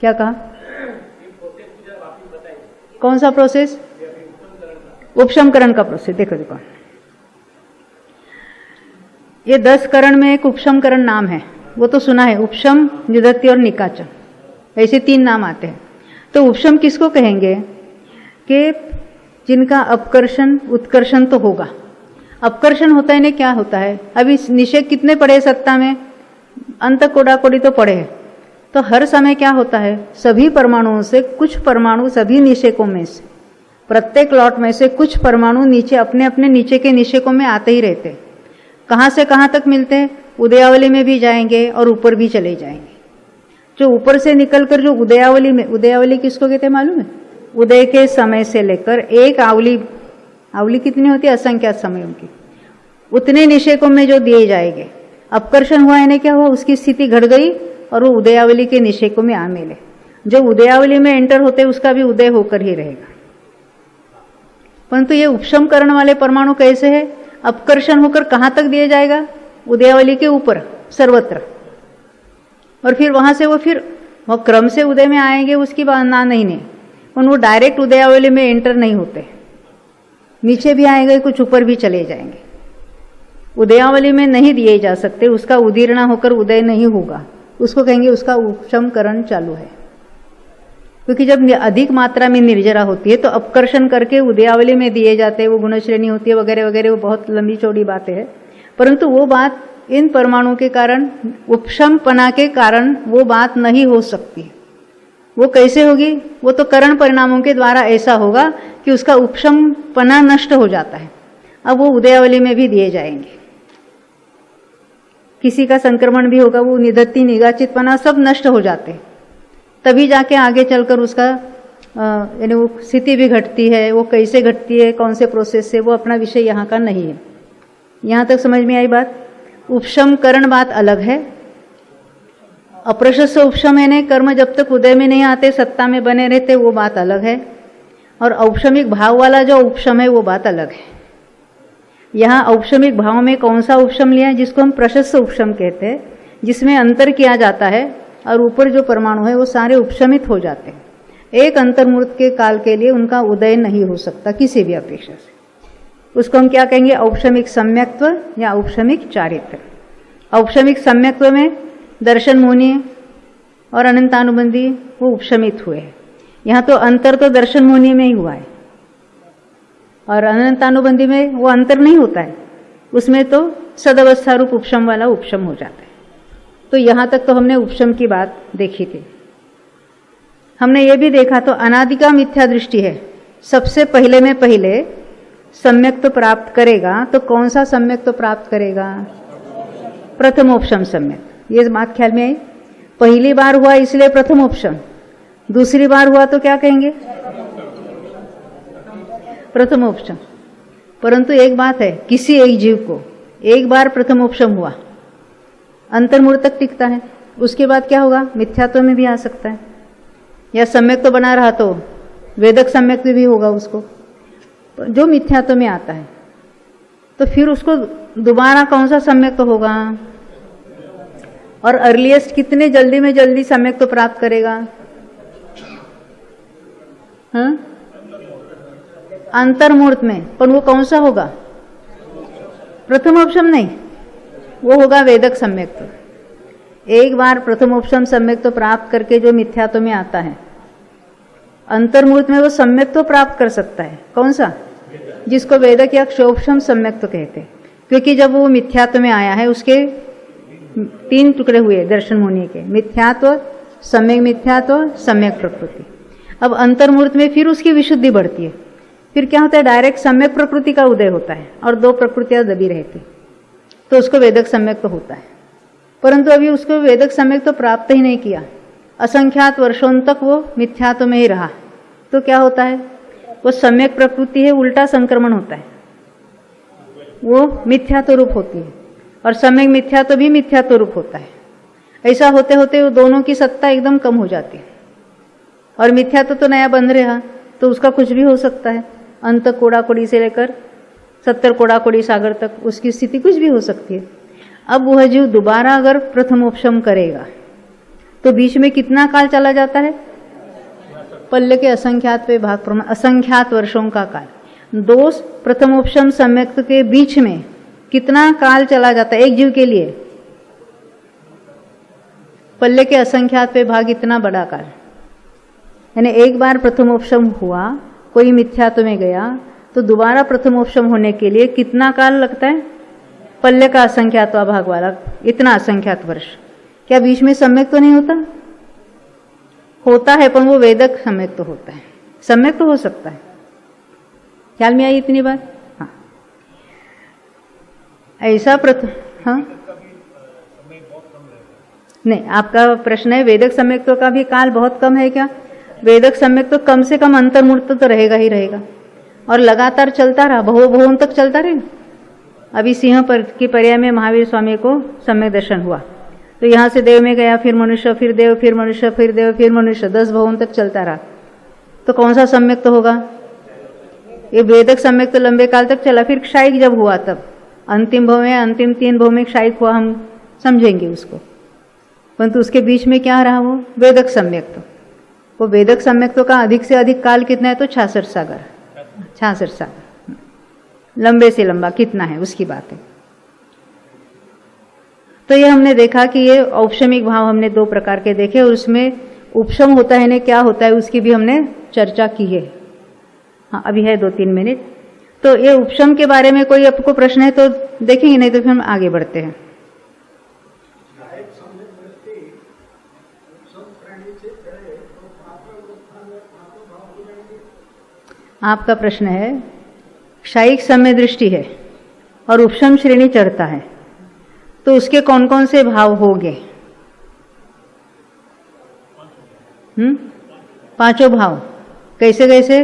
क्या कहा? कौन सा प्रोसेस? उपशमकरण का प्रोसेस। देखो देखो, ये 10 करण में एक उपशमकरण नाम है, वो तो सुना है, उपशम, निदत्ति और निकाचन, ऐसे 3 नाम आते हैं। तो उपशम किसको कहेंगे? कि जिनका अपकर्षण उत्कर्षण तो होगा। अपकर्षण होता है ना, क्या होता है? अभी निषेक कितने पड़े सत्ता में? अंत कोड़ा कोड़ी तो पड़े हैं। तो हर समय क्या होता है, सभी परमाणुओं से कुछ परमाणु, सभी निषेकों में से, प्रत्येक लॉट में से कुछ परमाणु नीचे अपने अपने नीचे के निषेकों में आते ही रहते हैं। कहाँ से कहाँ तक मिलते हैं? उदयावली में भी जाएंगे और ऊपर भी चले जाएंगे। जो ऊपर से निकलकर जो उदयावली में, उदयावली किसको कहते हैं मालूम है? उदय के समय से लेकर एक आवली, आवली कितनी होती है? असंख्यात समयों की, उतने निषेकों में जो दिए जाएंगे। अपकर्षण हुआ यानी क्या हुआ? उसकी स्थिति घट गई और वो उदयावली के निषेकों में आ मिले। जो उदयावली में एंटर होते हैं उसका भी उदय होकर ही रहेगा। परंतु ये उपशम करण वाले परमाणु कैसे है? अपकर्षण होकर कहां तक दिया जाएगा? उदयावली के ऊपर सर्वत्र, और फिर वहां से वो क्रम से उदय में आएंगे, उसकी बात ना नहीं, और वो डायरेक्ट उदयावली में एंटर नहीं होते, नीचे भी आएंगे, कुछ ऊपर भी चले जाएंगे। उदयावली में नहीं दिए जा सकते, उसका उदीर्ण होकर उदय नहीं होगा, उसको कहेंगे उसका उपशमकरण चालू है। क्योंकि जब अधिक मात्रा में निर्जरा होती है तो अपकर्षण करके उदयावली में दिए जाते हैं, वो गुणश्रेणी होती है वगैरह वगैरह, वो बहुत लंबी चौड़ी बातें हैं। परंतु वो बात इन परमाणुओं के कारण, उपशमपना के कारण वो बात नहीं हो सकती। वो कैसे होगी? वो तो करण परिणामों के द्वारा ऐसा होगा कि उसका उपशमपना नष्ट हो जाता है। अब वो उदयावली में भी दिए जाएंगे, किसी का संक्रमण भी होगा, वो निदत्ति निगाचितपना सब नष्ट हो जाते हैं, तभी जाके आगे चलकर उसका यानी वो स्थिति भी घटती है। वो कैसे घटती है, कौन से प्रोसेस से, वो अपना विषय यहाँ का नहीं है। यहाँ तक समझ में आई बात? उपशमकरण बात अलग है। अप्रशस्त उपशम यानी कर्म जब तक उदय में नहीं आते, सत्ता में बने रहते, वो बात अलग है। और औपशमिक भाव वाला जो उपशम है वो बात अलग है। यहाँ औपशमिक भाव में कौन सा उपशम लिया है? जिसको हम प्रशस्त उपशम कहते हैं, जिसमें अंतर किया जाता है और ऊपर जो परमाणु है वो सारे उपशमित हो जाते हैं। एक अंतर्मुहूर्त के काल के लिए उनका उदय नहीं हो सकता किसी भी अपेक्षा से। उसको हम क्या कहेंगे? औपशमिक सम्यक्त्व या औपशमिक चारित्र। औपशमिक सम्यक्त्व में दर्शन मोहनीय और अनंतानुबंधी वो उपशमित हुए हैं। यहाँ तो अंतर तो दर्शन मोहनीय में ही हुआ है, और अनंतानुबंधी में वो अंतर नहीं होता है, उसमें तो सदवस्था रूप उपशम वाला उपशम हो जाता है। तो यहाँ तक तो हमने उपशम की बात देखी थी। हमने ये भी देखा तो अनादि का मिथ्या दृष्टि है। सबसे पहले में पहले सम्यक तो प्राप्त करेगा, तो कौन सा सम्यक तो प्राप्त करेगा? प्रथमोपशम सम्यक। ये बात ख्याल में आई? पहली बार हुआ इसलिए प्रथमोपशम, दूसरी बार हुआ तो क्या कहेंगे? प्रथमोपशम। परंतु एक बात है, किसी एक जीव को एक बार प्रथमोपशम हुआ, अंतर्मुहूर्त तक टिकता है, उसके बाद क्या होगा? मिथ्यात्व में भी आ सकता है, या सम्यक तो बना रहा तो वेदक सम्यक भी होगा उसको, जो मिथ्यात्व में आता है। तो फिर उसको दोबारा कौन सा सम्यक तो होगा? और अर्लीस्ट कितने जल्दी में जल्दी सम्यक तो प्राप्त करेगा? हाँ, अंतर्मुहूर्त में। पर वो कौन सा होगा? प्रथमोपशम नहीं, वो होगा वेदक सम्यक। तो एक बार प्रथमोपशम सम्यक तो प्राप्त करके जो मिथ्यात्व में आता है, अंतर्मुहूर्त में वो सम्यक तो प्राप्त कर सकता है। कौन सा? जिसको वेदक या क्षोभशम सम्यक तो कहते हैं। क्योंकि जब वो मिथ्यात्व में आया है, उसके 3 टुकड़े हुए दर्शन होने के, मिथ्यात्व, सम्यक मिथ्यात्व, सम्यक प्रकृति। अब अंतर्मुहूर्त में फिर उसकी विशुद्धि बढ़ती है। फिर क्या होता है? डायरेक्ट सम्यक प्रकृति का उदय होता है और 2 प्रकृतियां दबी रहती, तो उसको वेदक सम्यक तो होता है। परंतु अभी उसको वेदक सम्यक तो प्राप्त ही नहीं किया, असंख्यात वर्षों तक वो मिथ्यात्व में ही रहा, तो क्या होता है? वो सम्यक प्रकृति है, उल्टा संक्रमण होता है, वो मिथ्यात्व रूप होती है, और सम्यक मिथ्यात्व भी मिथ्यात्व रूप होता है। ऐसा होते होते वो दोनों की सत्ता एकदम कम हो जाती है, और मिथ्यात्व तो नया बन रहा तो उसका कुछ भी हो सकता है। अंत कोड़ा कोड़ी से लेकर 70 कोड़ा कोड़ी सागर तक उसकी स्थिति कुछ भी हो सकती है। अब वह जीव दोबारा अगर प्रथमोपशम करेगा तो बीच में कितना काल चला जाता है? पल्ले के असंख्यात पे भाग प्रमाण, असंख्यात वर्षों का काल। दो प्रथमोपशम सम्यक्त के बीच में कितना काल चला जाता है एक जीव के लिए? पल्ले के असंख्यात पे भाग इतना बड़ा काल। यानी एक बार प्रथमोपशम हुआ, कोई मिथ्यात्व में गया, तो दोबारा प्रथमोपशम होने के लिए कितना काल लगता है? पल्ले का असंख्यात भाग वाला इतना असंख्यात वर्ष। क्या बीच में सम्यक तो नहीं होता? होता है, पर वो वेदक सम्यक तो होता है। सम्यक तो हो सकता है। ख्याल में आई इतनी बात? हाँ, ऐसा हाँ नहीं, आपका प्रश्न है वेदक सम्यक्त्व का भी काल बहुत कम है क्या? वेदक सम्यक्त्व तो कम से कम अंतर्मूर्त तो रहेगा ही रहेगा, और लगातार चलता रहा, बहुन तक चलता रहे। अभी सिंह पर की पर्याय में महावीर स्वामी को सम्यक दर्शन हुआ, तो यहाँ से देव में गया, फिर मनुष्य, फिर देव, फिर मनुष्य, फिर देव, फिर मनुष्य, 10 भवन तक चलता रहा। तो कौन सा सम्यक तो होगा? ये वेदक सम्यक तो लंबे काल तक चला। फिर क्षायिक जब हुआ तब अंतिम भव में, अंतिम 3 भव में क्षायिक हुआ, हम समझेंगे उसको। परंतु उसके बीच में क्या रहा? वो वेदक सम्यक तो। वो वेदक सम्यक तो का अधिक से अधिक काल कितना है? तो 66 सागर, 66 सागर। लंबे से लंबा कितना है उसकी बात है। तो ये हमने देखा कि ये औपशमिक भाव हमने 2 प्रकार के देखे, और उसमें उपशम होता है ना, क्या होता है उसकी भी हमने चर्चा की है। हाँ, अभी है 2-3 मिनट। तो ये उपशम के बारे में कोई आपको प्रश्न है तो देखेंगे, नहीं तो फिर हम आगे बढ़ते हैं। आपका प्रश्न है क्षायिक समय दृष्टि है और उपशम श्रेणी चढ़ता है, तो उसके कौन कौन से भाव होंगे? 5 भाव। कैसे कैसे?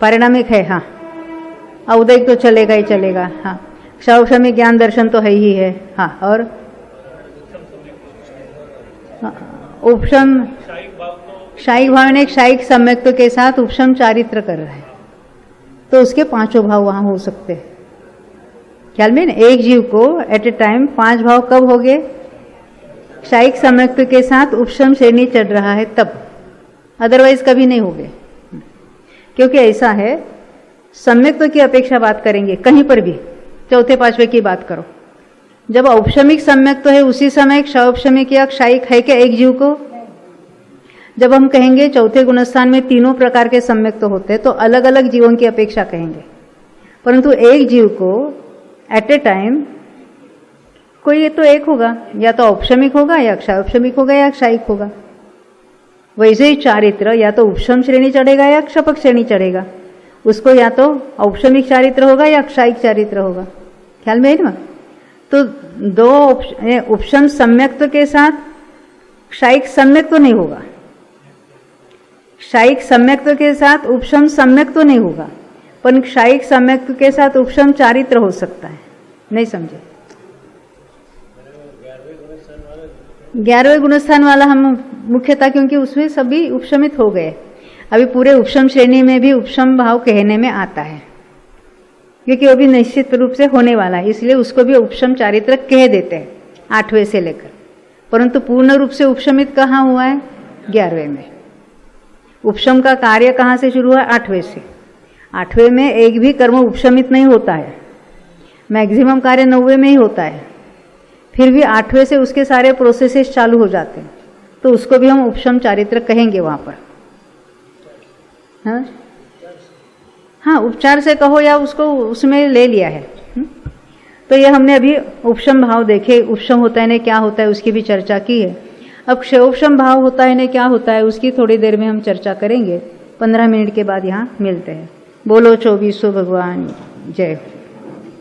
पारिणामिक है, हाँ। औदैक तो चलेगा ही चलेगा, हाँ। क्षाउपशमिक ज्ञान दर्शन तो है ही है, हाँ। और उपशम क्षायिक भाव ने क्षायिक सम्यक्त्व के साथ उपशम चारित्र कर रहा है, तो उसके 5 भाव वहां हो सकते हैं। ख्याल में एक जीव को एट ए टाइम 5 भाव कब हो गए? क्षायिक सम्यक्त्व के साथ उपशम श्रेणी चढ़ रहा है तब, अदरवाइज कभी नहीं हो गए। क्योंकि ऐसा है, सम्यक्त्व की अपेक्षा बात करेंगे कहीं पर भी, 4थे 5वें की बात करो, जब औपशमिक सम्यक्त्व है उसी समय क्षौपशमिक या क्षायिक है क्या एक जीव को? जब हम कहेंगे 4थे गुणस्थान में तीनों प्रकार के सम्यक्त्व होते हैं, तो अलग अलग जीवों की अपेक्षा कहेंगे। परंतु एक जीव को एट ए टाइम कोई तो एक होगा, या तो औपशमिक होगा, या क्षौपशमिक होगा, या क्षायिक होगा। वैसे ही चारित्र या तो उपशम श्रेणी चढ़ेगा या क्षपक श्रेणी चढ़ेगा। उसको या तो औपशमिक चारित्र होगा या क्षायिक चारित्र होगा। ख्याल में है ना? तो 2 उपशम सम्यक्त्व के साथ क्षायिक सम्यक्त्व नहीं होगा, क्षायिक सम्यक्त्व के साथ उपशम सम्यक्त्व नहीं होगा, पर क्षायिक सम्यक्त्व के साथ उपशम चारित्र हो सकता है। नहीं समझे? 11वें गुणस्थान वाला हम मुख्यतः, क्योंकि उसमें सभी उपशमित हो गए। अभी पूरे उपशम श्रेणी में भी उपशम भाव कहने में आता है, क्योंकि वो भी निश्चित रूप से होने वाला है, इसलिए उसको भी उपशम चारित्र कह देते हैं 8वें से लेकर। परंतु पूर्ण रूप से उपशमित कहाँ हुआ है? 11वें में। उपशम का कार्य कहाँ से शुरू हुआ? 8वें से। 8वें में एक भी कर्म उपशमित नहीं होता है, मैक्सिमम कार्य 9वें में ही होता है। फिर भी 8वें से उसके सारे प्रोसेसेस चालू हो जाते हैं, तो उसको भी हम उपशम चारित्र कहेंगे वहां पर। हाँ, उपचार से कहो या उसको उसमें ले लिया है। तो ये हमने अभी उपशम भाव देखे, उपशम होता है ना क्या होता है उसकी भी चर्चा की है। अब क्षयोपशम भाव होता है ना क्या होता है उसकी थोड़ी देर में हम चर्चा करेंगे। 15 मिनट के बाद यहाँ मिलते हैं। बोलो 24 भगवान जय।